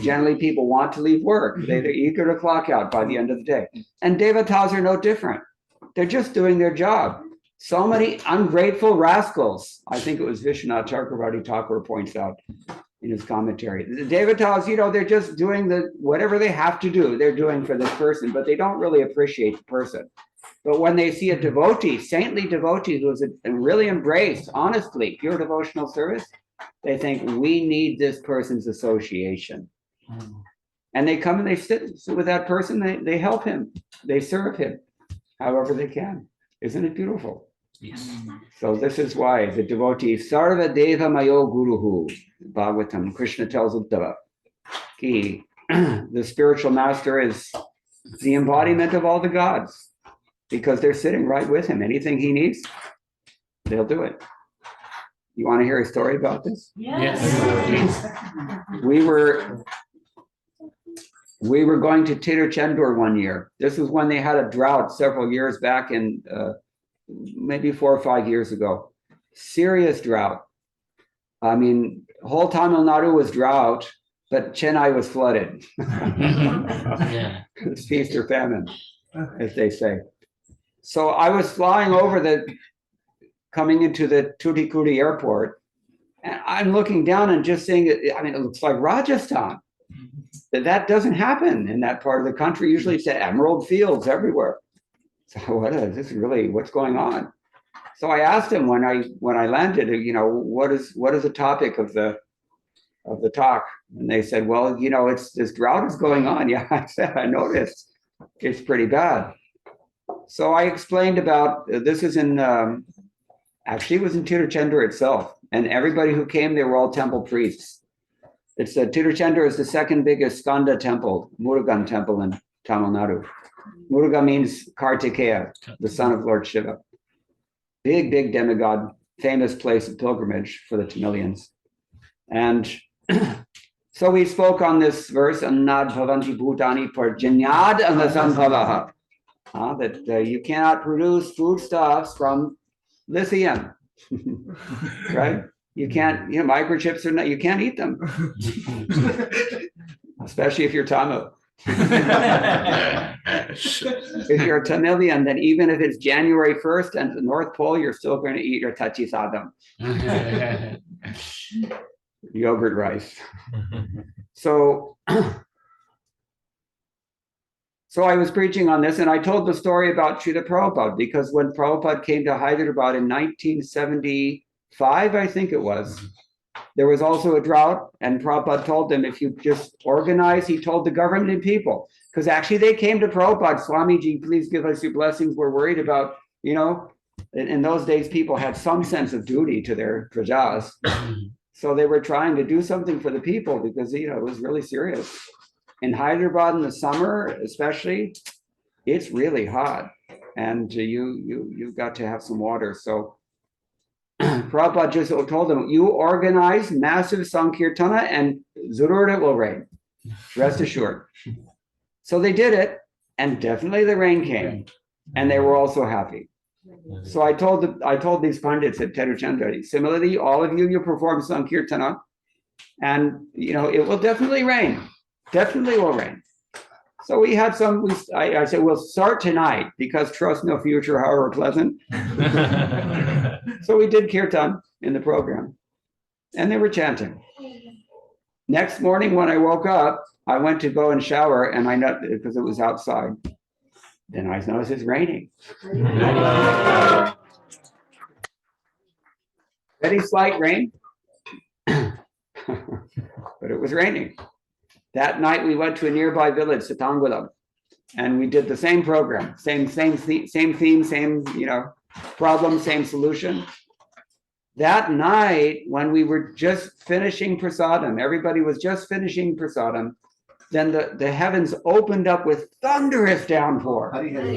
Generally people want to leave work. They're eager to clock out by the end of the day. And devatas are no different. They're just doing their job. So many ungrateful rascals. I think it was Vishwanath Chakravarti Thakur points out in his commentary. The devatas, they're just doing whatever they have to do. They're doing for this person, but they don't really appreciate the person. But when they see a devotee, saintly devotee who is really embraced, honestly, pure devotional service, they think, we need this person's association. And they come and they sit with that person, they help him, they serve him, however they can. Isn't it beautiful? Yes. So this is why the devotee, Sarva Deva Mayo Guruhu, Bhagavatam, Krishna tells Uddhava, the spiritual master is the embodiment of all the gods, because they're sitting right with him. Anything he needs, they'll do it. You want to hear a story about this? Yes. We were going to Tirachendur one year. This was when they had a drought several years back in maybe 4 or 5 years ago. Serious drought. I mean, whole Tamil Nadu was drought, but Chennai was flooded. Yeah. It's feast or famine, as they say. So I was flying over coming into the Tuticorin airport, and I'm looking down and just seeing it. I mean, it looks like Rajasthan. That doesn't happen in that part of the country. Usually it's emerald fields everywhere. So what's going on? So I asked him when I landed, what is the topic of the talk? And they said, well, it's this drought is going on. Yeah, I said, I noticed. It's pretty bad. So I explained about this is actually it was in Tirachendur itself, and everybody who came there were all temple priests. It's Tirachendur is the second biggest Skanda temple, Murugan temple in Tamil Nadu. Muruga means Kartikeya, the son of Lord Shiva. Big, big demigod, famous place of pilgrimage for the Tamilians. And so we spoke on this verse, Annad Bhavanti Bhutani Parjanyad Anasambhavaha. That you cannot produce foodstuffs from lithium, right? You can't, microchips you can't eat them, especially if you're Tamil. If you're a Tamilian, then even if it's January 1st and the North Pole, you're still going to eat your tachi sadam. Yogurt rice. So I was preaching on this, and I told the story about Srila Prabhupada, because when Prabhupada came to Hyderabad in 1975, I think it was, there was also a drought, and Prabhupada told them, if you just organize, he told the government and people, because actually they came to Prabhupada, Swamiji, please give us your blessings. We're worried about, in those days, people had some sense of duty to their prajas. So they were trying to do something for the people because, it was really serious. In Hyderabad in the summer, especially, it's really hot, and you've got to have some water. So Prabhupada just told them, you organize massive Sankirtana and Zurur it will rain. Rest assured. So they did it, and definitely the rain came, and they were also happy. So I told these pundits at Tirachendur, similarly, all of you perform Sankirtana, and it will definitely rain. Definitely will rain. So we had I said, we'll start tonight, because trust no future, however pleasant. So we did kirtan in the program, and they were chanting. Next morning when I woke up, I went to go and shower, and I know, because it was outside. Then I noticed it's raining. Very slight rain, but it was raining. That night we went to a nearby village, Sitangulam, and we did the same program, same theme, same problem, same solution. That night, when we were just finishing prasadam, everybody was just finishing prasadam, then the heavens opened up with thunderous downpour,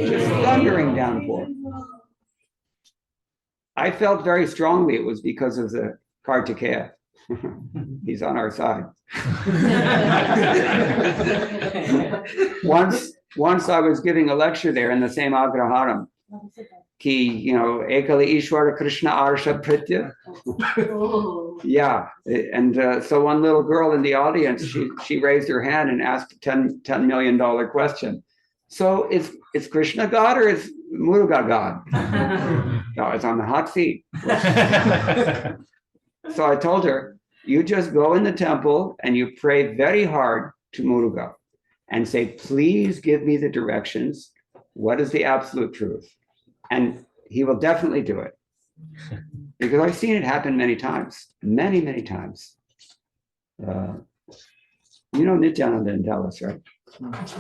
just thundering downpour. I felt very strongly it was because of the Kartikeya. He's on our side. Once I was giving a lecture there in the same Agraharam. Ki, Ekali Ishwara Krishna Arsha Pritya. Yeah. And so one little girl in the audience, she raised her hand and asked a $10 million question. So is Krishna God or is Muruga God? No, it's on the hot seat. So I told her, you just go in the temple and you pray very hard to Muruga and say, please give me the directions. What is the absolute truth? And he will definitely do it. Because I've seen it happen many times, many times. Nityananda in Dallas, right?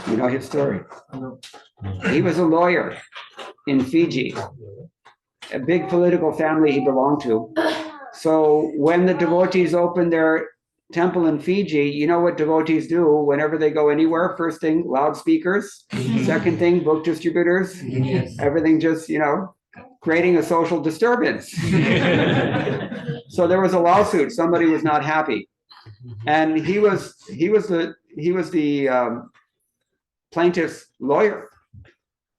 You know his story. He was a lawyer in Fiji. a big political family he belonged to. So when the devotees opened their temple in Fiji, you know what devotees do whenever they go anywhere? First thing, loudspeakers. Second thing, book distributors. Everything just, creating a social disturbance. So there was a lawsuit. Somebody was not happy, and he was the plaintiff's lawyer.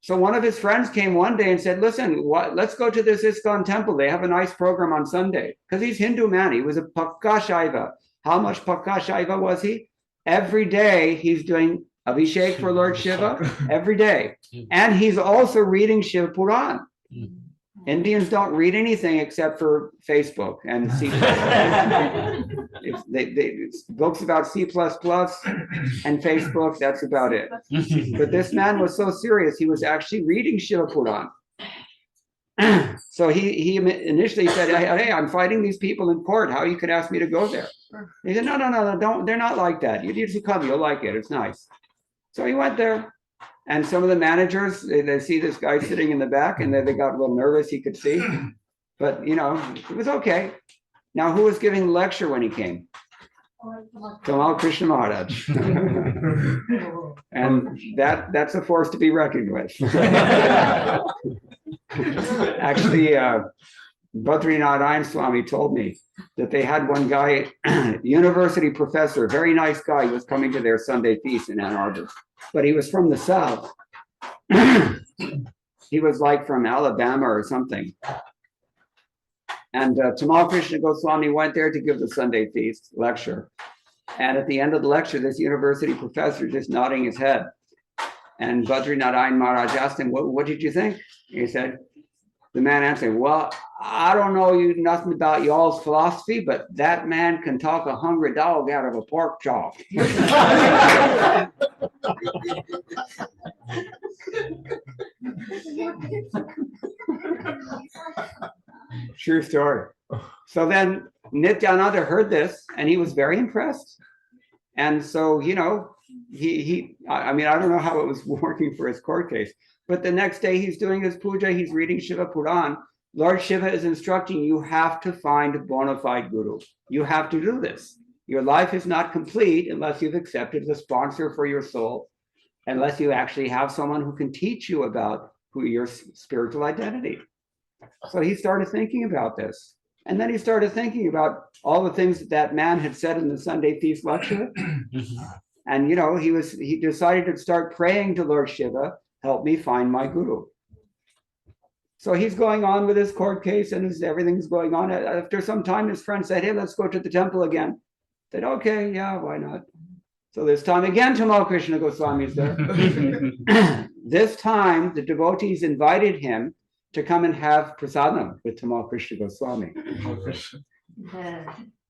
So one of his friends came one day and said, "Listen, let's go to this ISKCON temple. They have a nice program on Sunday." Because he's Hindu man. He was a Pakka Shaiva. How much Pakka Shaiva was he? Every day he's doing Abhishek for Lord Shiva. Every day. And he's also reading Shiva Puran. Indians don't read anything except for Facebook and C++. It's books about C++ and Facebook, that's about it. But this man was so serious, he was actually reading Shiva Puran. So he initially said, "Hey, I'm fighting these people in court. How you could ask me to go there?" He said, No, don't. They're not like that. You need to come. You'll like it. It's nice. So he went there. And some of the managers, they see this guy sitting in the back, and they got a little nervous, he could see. But, it was okay. Now, who was giving the lecture when he came? Tamal Krishna Maharaj. And that's a force to be reckoned with. Actually, Bhadrinath Swami told me that they had one guy, university professor, very nice guy, was coming to their Sunday feast in Ann Arbor. But he was from the South. He was like from Alabama or something. And Tamal Krishna Goswami went there to give the Sunday feast lecture. And at the end of the lecture, this university professor just nodding his head. And Bhadrinath Maharaj asked him, what did you think? He said, the man answered, "Well, I don't know nothing about y'all's philosophy, but that man can talk a hungry dog out of a pork chop." True story. So then Nityananda heard this, and he was very impressed. And so, I don't know how it was working for his court case, but the next day he's doing his puja, he's reading Shiva Puran. Lord Shiva is instructing you have to find a bona fide guru. You have to do this. Your life is not complete unless you've accepted the sponsor for your soul, unless you actually have someone who can teach you about your spiritual identity. So he started thinking about this. And then he started thinking about all the things that man had said in the Sunday feast lecture. And, he decided to start praying to Lord Shiva, "Help me find my guru." So he's going on with his court case, and everything's going on. After some time, his friend said, "Hey, let's go to the temple again." I said, "Okay, yeah, why not?" So this time again, Tamal Krishna Goswami is there. This time, the devotees invited him to come and have prasadam with Tamal Krishna Goswami.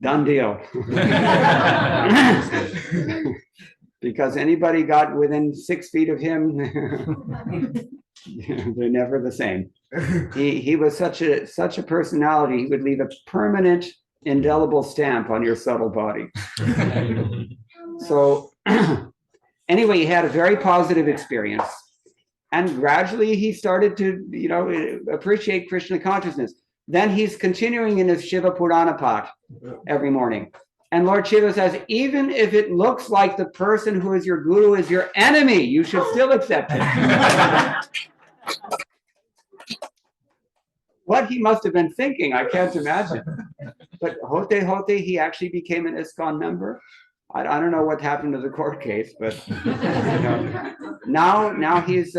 Done deal. Because anybody got within 6 feet of him, they're never the same. He was such a personality. He would leave a permanent, indelible stamp on your subtle body. So anyway, he had a very positive experience. And gradually he started to, appreciate Krishna consciousness. Then he's continuing in his Shiva Purana Path every morning. And Lord Shiva says, even if it looks like the person who is your guru is your enemy, you should still accept it. What he must have been thinking, I can't imagine. But Hote, he actually became an ISKCON member. I don't know what happened to the court case, but now he's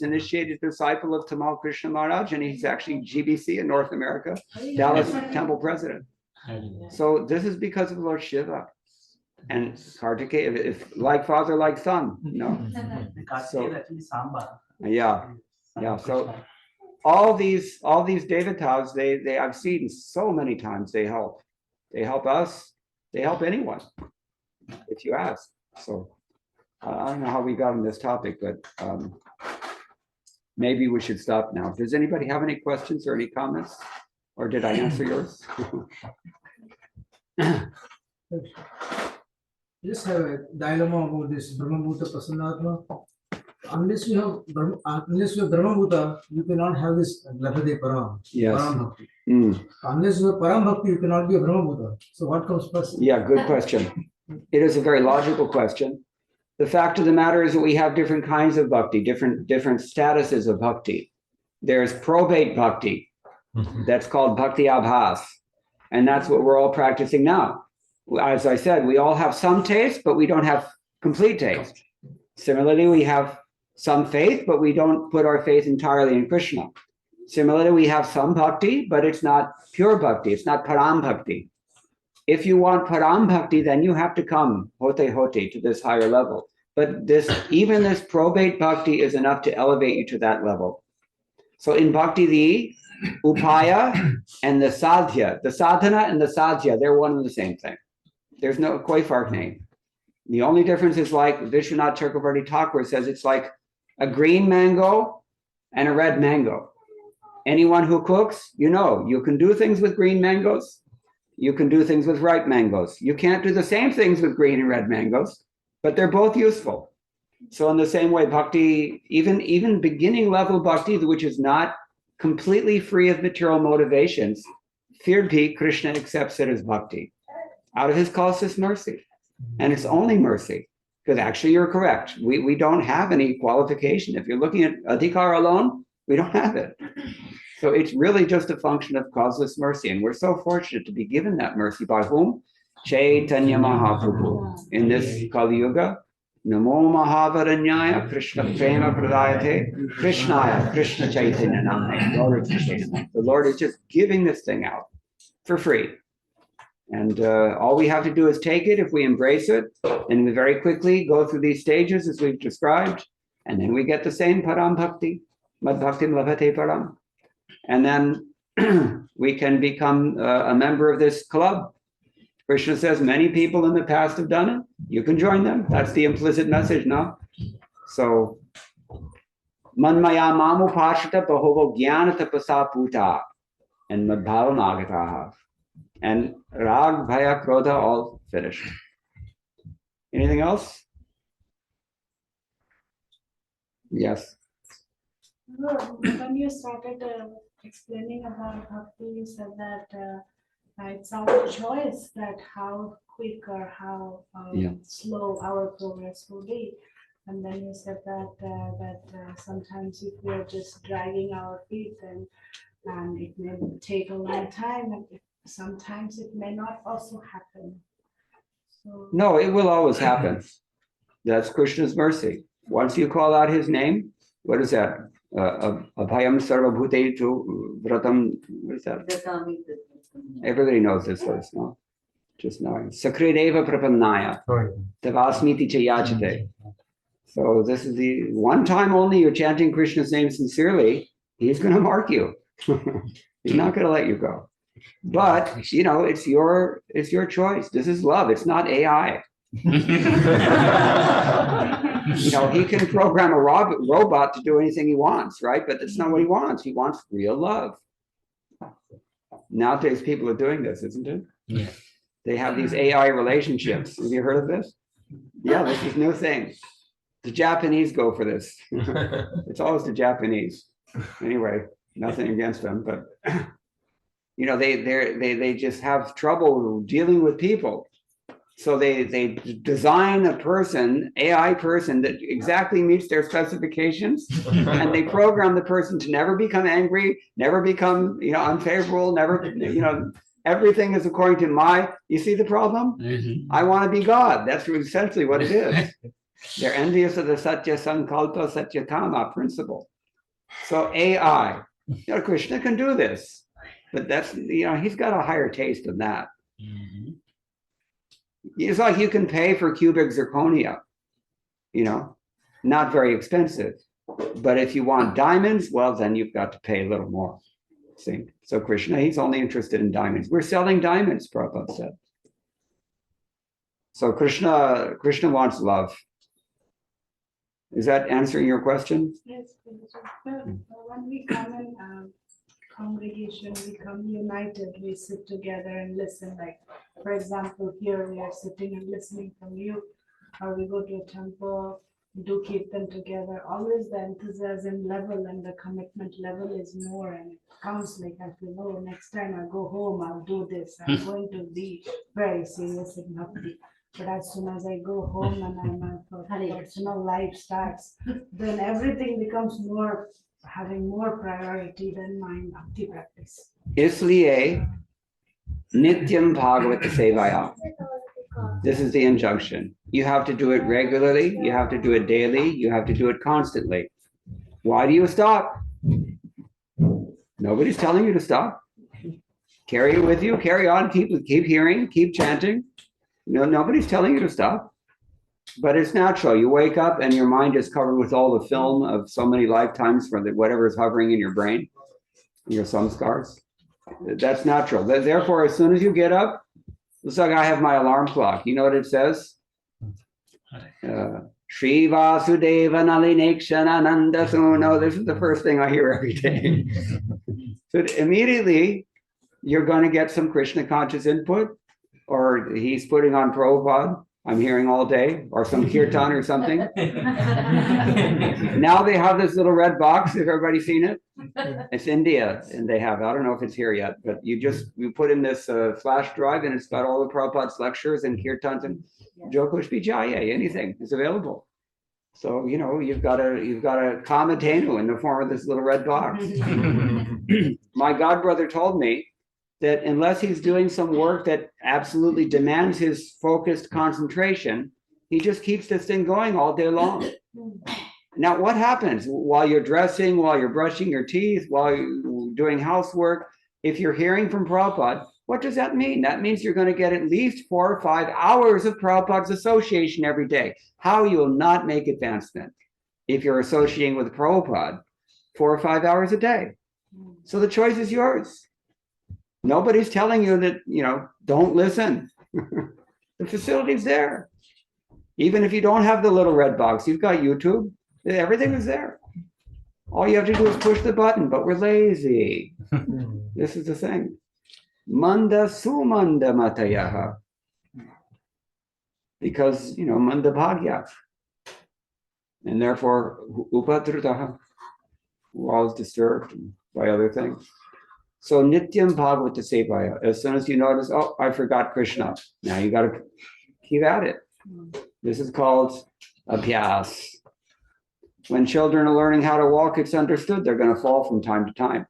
initiated disciple of Tamal Krishna Maharaj, and he's actually GBC in North America, Dallas Temple president. So this is because of Lord Shiva and Kartikeya, if like father, like son, So yeah. So all these devatas, they I've seen so many times. They help us. They help anyone, if you ask. So I don't know how we got on this topic, but maybe we should stop now. Does anybody have any questions or any comments? Or did I answer yours? Just have a dilemma about this Brahmabhuta Prasanatma. Unless you have Brahma Bhuta, you cannot have this Labhate Param. Yes. Param Bhakti. Mm. Unless you have Param Bhakti, you cannot be a Brahma Bhuta. So what comes first? Yeah, good question. It is a very logical question. The fact of the matter is that we have different kinds of bhakti, different statuses of bhakti. There's probate bhakti, that's called bhakti abhas, and that's what we're all practicing now. As I said, we all have some taste, but we don't have complete taste. Similarly, we have some faith, but we don't put our faith entirely in Krishna. Similarly, we have some bhakti, but it's not pure bhakti, it's not param bhakti. If you want param bhakti, then you have to come hote to this higher level. But even this probate bhakti is enough to elevate you to that level. So in bhakti, the upaya and the sadhya, the sadhana and the sadhya, they're one and the same thing. There's no koi fark nahi. The only difference is like Vishwanath Chakravarti Thakur says, it's like a green mango and a red mango. Anyone who cooks, you can do things with green mangoes. You can do things with ripe mangoes. You can't do the same things with green and red mangoes, but they're both useful. So in the same way, bhakti, even beginning level bhakti, which is not completely free of material motivations, Firdhi, Krishna accepts it as bhakti out of his causeless mercy. And it's only mercy, because actually you're correct. We don't have any qualification. If you're looking at adhikar alone, we don't have it. So it's really just a function of causeless mercy. And we're so fortunate to be given that mercy by whom? Chaitanya Mahaprabhu. In this Kali Yuga, Namo Mahavaranyaya Krishna Prema Pradayate Krishnaya Krishna Chaitanya Namne. The Lord is just giving this thing out for free. And all we have to do is take it if we embrace it. And we very quickly go through these stages as we've described. And then we get the same Param Bhakti, Mad Bhakti Labhate Param. And then we can become a member of this club. Krishna says many people in the past have done it. You can join them. That's the implicit message, no? So, Manmaya mamu pashita bahovo jnana tapasa puta and madbhavam agataha. And rag, bhaya, krodha, all finished. Anything else? Yes. When you started explaining about bhakti, you said that it's our choice that how quick or how slow our progress will be. And then you said that sometimes if we are just dragging our feet, then and it may take a long time, and sometimes it may not also happen. So, No, it will always happen. That's Krishna's mercy. Once you call out his name, what is that? Abhayam sarvabhutetu vratam. What is that? Everybody knows this verse, no? Just knowing. Sakrideva prapannaya. Tavasmiti chayachate. So this is the one time only you're chanting Krishna's name sincerely, he's going to mark you. He's not going to let you go. But, it's your choice. This is love. It's not AI. He can program a robot to do anything he wants, right? But that's not what he wants. He wants real love. Nowadays, people are doing this, isn't it? Yeah. They have these AI relationships. Have you heard of this? Yeah, this is a new thing. The Japanese go for this. It's always the Japanese. Anyway, nothing against them, but they just have trouble dealing with people. So they design a person, AI person, that exactly meets their specifications, and they program the person to never become angry, never become unfavorable, never everything is according to you see the problem? Mm-hmm. I want to be God. That's essentially what it is. They're envious of the Satya Sankalpa Satya Kama principle. So AI, Krishna can do this, but that's he's got a higher taste than that. Mm-hmm. It's like you can pay for cubic zirconia, not very expensive. But if you want diamonds, well, then you've got to pay a little more. See? So Krishna, he's only interested in diamonds. We're selling diamonds, Prabhupada said. So Krishna wants love. Is that answering your question? yes, when we come in congregation, we come united, we sit together and listen. Like, for example, here we are sitting and listening from you, or we go to a temple, do keep them together. Always the enthusiasm level and the commitment level is more, and it comes like I feel, oh, next time I go home, I'll do this. I'm going to be very serious in bhakti. But as soon as I go home and my personal life starts, then everything becomes more, having more priority than my bhakti practice. Isliye Nityam Bhagavata Sevaya. This is the injunction. You have to do it regularly, you have to do it daily, you have to do it constantly. Why do you stop? Nobody's telling you to stop. Carry it with you, carry on, keep hearing, keep chanting. Nobody's telling you to stop. But it's natural. You wake up and your mind is covered with all the film of so many lifetimes for whatever is hovering in your brain, your samskars. That's natural. Therefore, as soon as you get up, it's like I have my alarm clock. You know what it says? Shri Vasudeva Nalinekshana Suno. This is the first thing I hear every day. So immediately, you're going to get some Krishna conscious input, or he's putting on Prabhupada, I'm hearing all day, or some kirtan or something. Now they have this little red box. Have everybody seen it? It's India, and they have, I don't know if it's here yet, but you put in this flash drive, and it's got all the Prabhupada's lectures and kirtans and Jokosh Vijaya, anything is available. So, you've got a Kamatenu in the form of this little red box. My godbrother told me that unless he's doing some work that absolutely demands his focused concentration, he just keeps this thing going all day long. Now, what happens while you're dressing, while you're brushing your teeth, while you're doing housework? If you're hearing from Prabhupada, what does that mean? That means you're going to get at least 4 or 5 hours of Prabhupada's association every day. How you will not make advancement if you're associating with Prabhupada 4 or 5 hours a day. So the choice is yours. Nobody's telling you that, don't listen. The facility's there. Even if you don't have the little red box, you've got YouTube. Everything is there. All you have to do is push the button, but we're lazy. This is the thing. Manda sumanda matayaha. Because, manda bhagya. And therefore, upadrutaha. We're always disturbed by other things. So Nityam Bhagavata Sevaya, as soon as you notice, oh, I forgot Krishna. Now you got to keep at it. This is called abhyas. When children are learning how to walk, it's understood they're going to fall from time to time.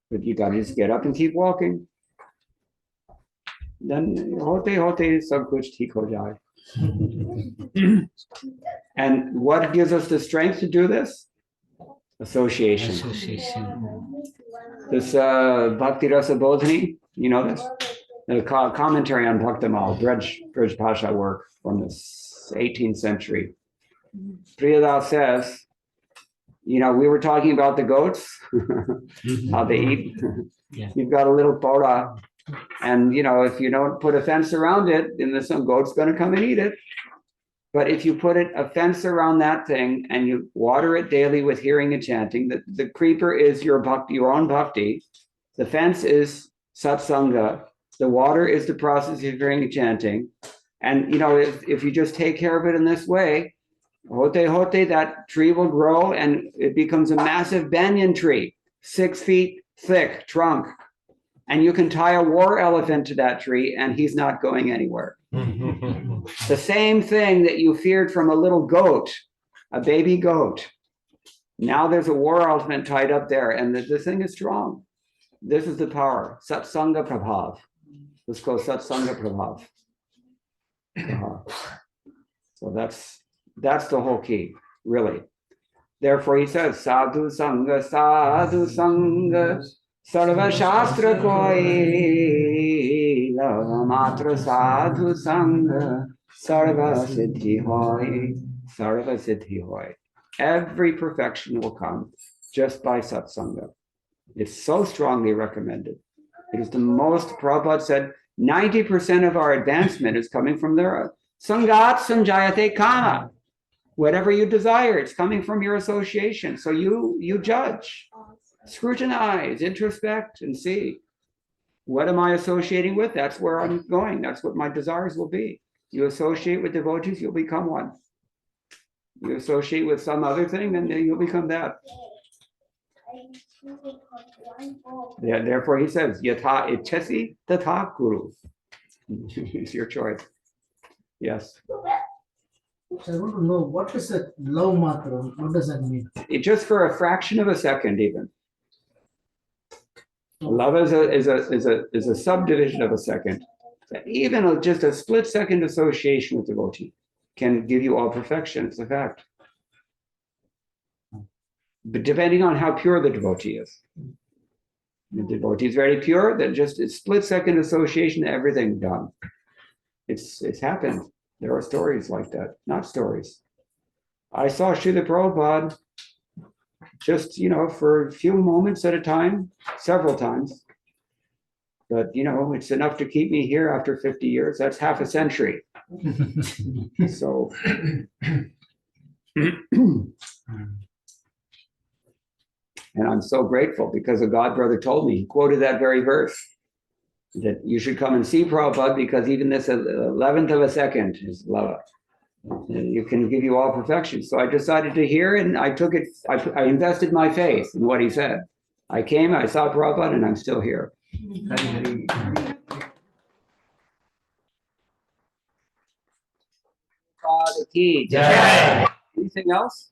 But you got to just get up and keep walking. Then hote sab kuch theek ho jaye. And what gives us the strength to do this? Association. This Bhakti Rasa Bodhini, you know this? The commentary on Bhaktamal, Braj Pasha work from the 18th century. Priyadas says, we were talking about the goats, how they eat. You've got a little pora, and if you don't put a fence around it, then some goat's going to come and eat it. But if you put a fence around that thing and you water it daily with hearing and chanting, the creeper is your bhakti, your own bhakti. The fence is satsanga. The water is the process of hearing and chanting. And if you just take care of it in this way, hote, that tree will grow and it becomes a massive banyan tree, 6 feet thick trunk. And you can tie a war elephant to that tree and he's not going anywhere. The same thing that you feared from a little goat, a baby goat. Now there's a war elephant tied up there and the thing is strong. This is the power. Satsanga Prabhav. Let's go Satsanga Prabhav. So that's the whole key, really. Therefore he says, Sadhu Sangha, Sarva Shastra Koi, Matra Sadhu Sangha, Sarva Siddhi Hoy, Sarva Siddhi Hoy. Every perfection will come just by Satsanga. It's so strongly recommended. It is the most, Prabhupada said, 90% of our advancement is coming from there. Sangat sanjayate kama. Whatever you desire, it's coming from your association. So you judge, scrutinize, introspect, and see. What am I associating with? That's where I'm going. That's what my desires will be. You associate with devotees, you'll become one. You associate with some other thing, then you'll become that. Yeah, therefore he says, Yatha ichasi tatha kuru. It's your choice. Yes. So I want to know what is a love matra? What does that mean? Just for a fraction of a second, even. Love is a subdivision of a second. Even just a split second association with devotee can give you all perfection. It's a fact. But depending on how pure the devotee is. If the devotee is very pure, then just a split second association, everything done. It's happened. There are stories like that, not stories. I saw Srila Prabhupada just, for a few moments at a time, several times. But, it's enough to keep me here after 50 years. That's half a century. So, and I'm so grateful because a God brother told me, he quoted that very verse, that you should come and see Prabhupada because even this 11th of a second is lava. You can give you all perfection. So I decided to hear and I took it, I invested my faith in what he said. I came, I saw Prabhupada, and I'm still here. Anything else?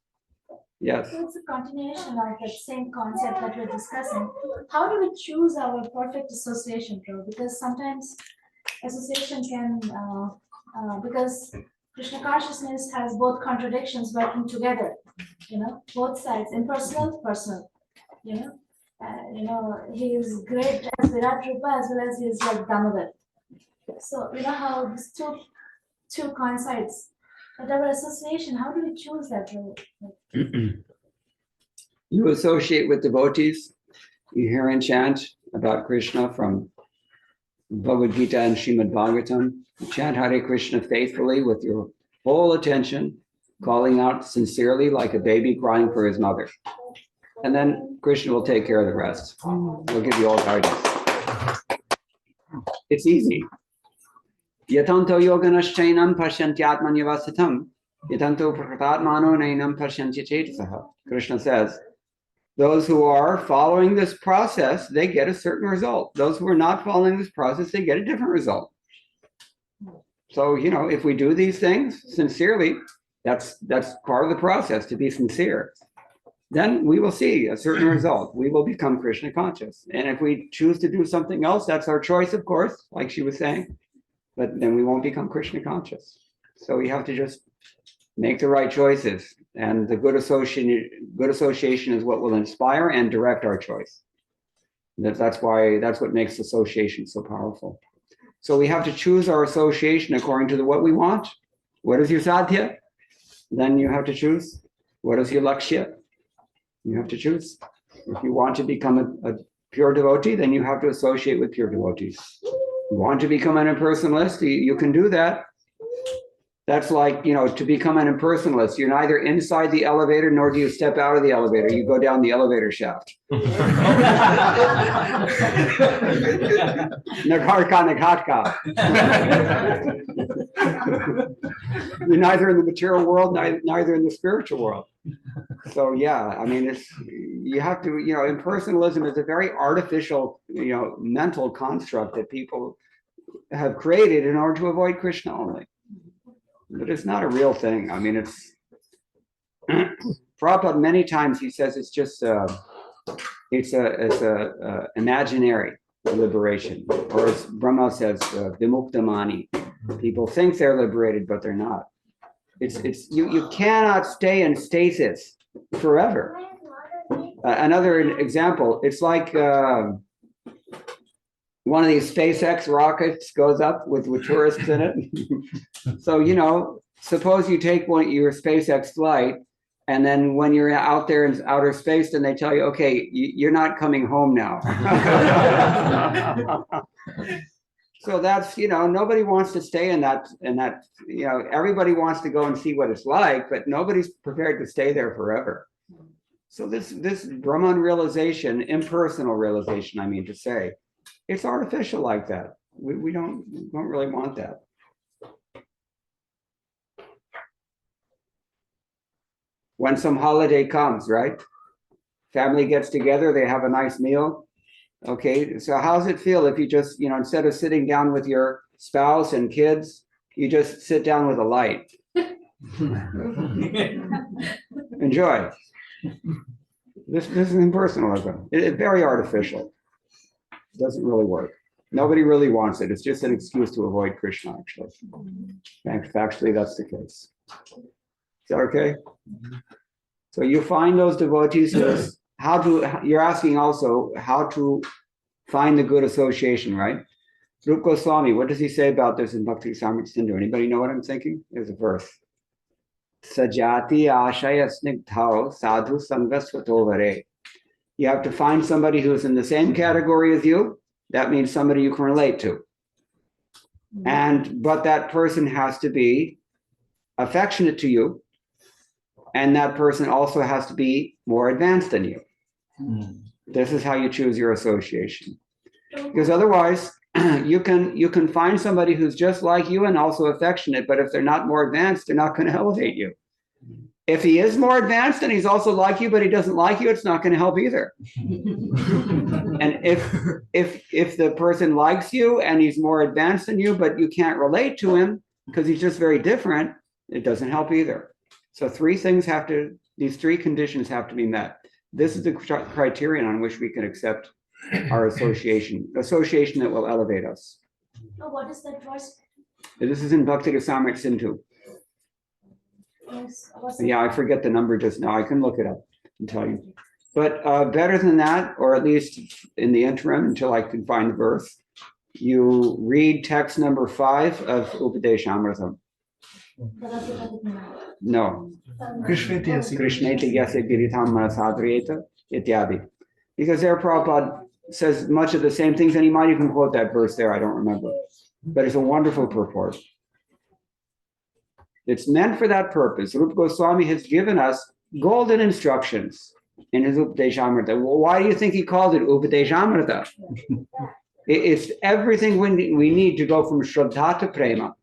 Yes. So it's a continuation of that same concept that we're discussing. How do we choose our perfect association, bro? Because sometimes association can, because Krishna consciousness has both contradictions working together, both sides, impersonal, personal, he is great as Virat Rupa as well as he is like Damodar. So, how these two coincides. But our association, how do we choose that? You associate with devotees. You hear and chant about Krishna from Bhagavad-gītā and Srimad Bhagavatam. You chant Hare Krishna faithfully with your whole attention, calling out sincerely like a baby crying for his mother. And then Krishna will take care of the rest. He'll give you all guidance. It's easy. Yatanto yoganaschainam pasyantyatmanyavasitam. Yatanto pratatmano nainam pasyantyachetasah. Krishna says, those who are following this process, they get a certain result. Those who are not following this process, they get a different result. So, if we do these things sincerely, that's part of the process, to be sincere. Then we will see a certain result. We will become Krishna conscious. And if we choose to do something else, that's our choice, of course, like she was saying. But then we won't become Krishna conscious. So we have to just make the right choices. And the good association is what will inspire and direct our choice. That's what makes association so powerful. So we have to choose our association according to what we want. What is your sadhya? Then you have to choose. What is your lakshya? You have to choose. If you want to become a pure devotee, then you have to associate with pure devotees. You want to become an impersonalist, you can do that. That's like, to become an impersonalist, you're neither inside the elevator nor do you step out of the elevator. You go down the elevator shaft. Nagarka naghatka. You're neither in the material world, neither in the spiritual world. So yeah, you have to, impersonalism is a very artificial, mental construct that people have created in order to avoid Krishna only. But it's not a real thing. It's Prabhupada many times he says it's just it's a imaginary liberation, or as Brahma says, vimuktamani. People think they're liberated, but they're not. You cannot stay in stasis forever. Another example, it's like one of these SpaceX rockets goes up with tourists in it. So, suppose you take your SpaceX flight, and then when you're out there in outer space, then they tell you, okay, you're not coming home now. So that's, nobody wants to stay in that, everybody wants to go and see what it's like, but nobody's prepared to stay there forever. So this Brahman realization, impersonal realization, to say, it's artificial like that. We don't really want that. when some holiday comes, right? Family gets together, they have a nice meal. Okay, so how's it feel if you just, instead of sitting down with your spouse and kids, you just sit down with a light? Enjoy. This is impersonalism. It's very artificial. It doesn't really work. Nobody really wants it. It's just an excuse to avoid Krishna, actually. Actually, that's the case. Is that okay? So you find those devotees you're asking also how to find the good association, right? Rupa Goswami, what does he say about this in Bhakti Samrita Sindhu? Anybody know what I'm thinking? There's a verse. Sajati ashaya snigdhao sadhu sangasvatovare. You have to find somebody who's in the same category as you. That means somebody you can relate to. But that person has to be affectionate to you. And that person also has to be more advanced than you. This is how you choose your association. Because otherwise, you can find somebody who's just like you and also affectionate, but if they're not more advanced, they're not going to elevate you. If he is more advanced and he's also like you, but he doesn't like you, it's not going to help either. And if the person likes you and he's more advanced than you, but you can't relate to him because he's just very different, it doesn't help either. So these three conditions have to be met. This is the criterion on which we can accept our association that will elevate us. Oh, what is that verse? This is in Bhakti Rasamrita Sindhu. Yes. Yeah, I forget the number just now. I can look it up and tell you. But better than that, or at least in the interim, until I can find the verse, you read text number 5 of Upadeshamrita. No. Krishneti yasya giritham manasadriyeta ityadi. Because there Prabhupada says much of the same things, and he might even quote that verse there, I don't remember. But it's a wonderful purport. It's meant for that purpose. Rupa Goswami has given us golden instructions in his Upadeshamrita. Well, why do you think he called it Upadeshamrita? It's everything we need to go from Shraddha to Prema.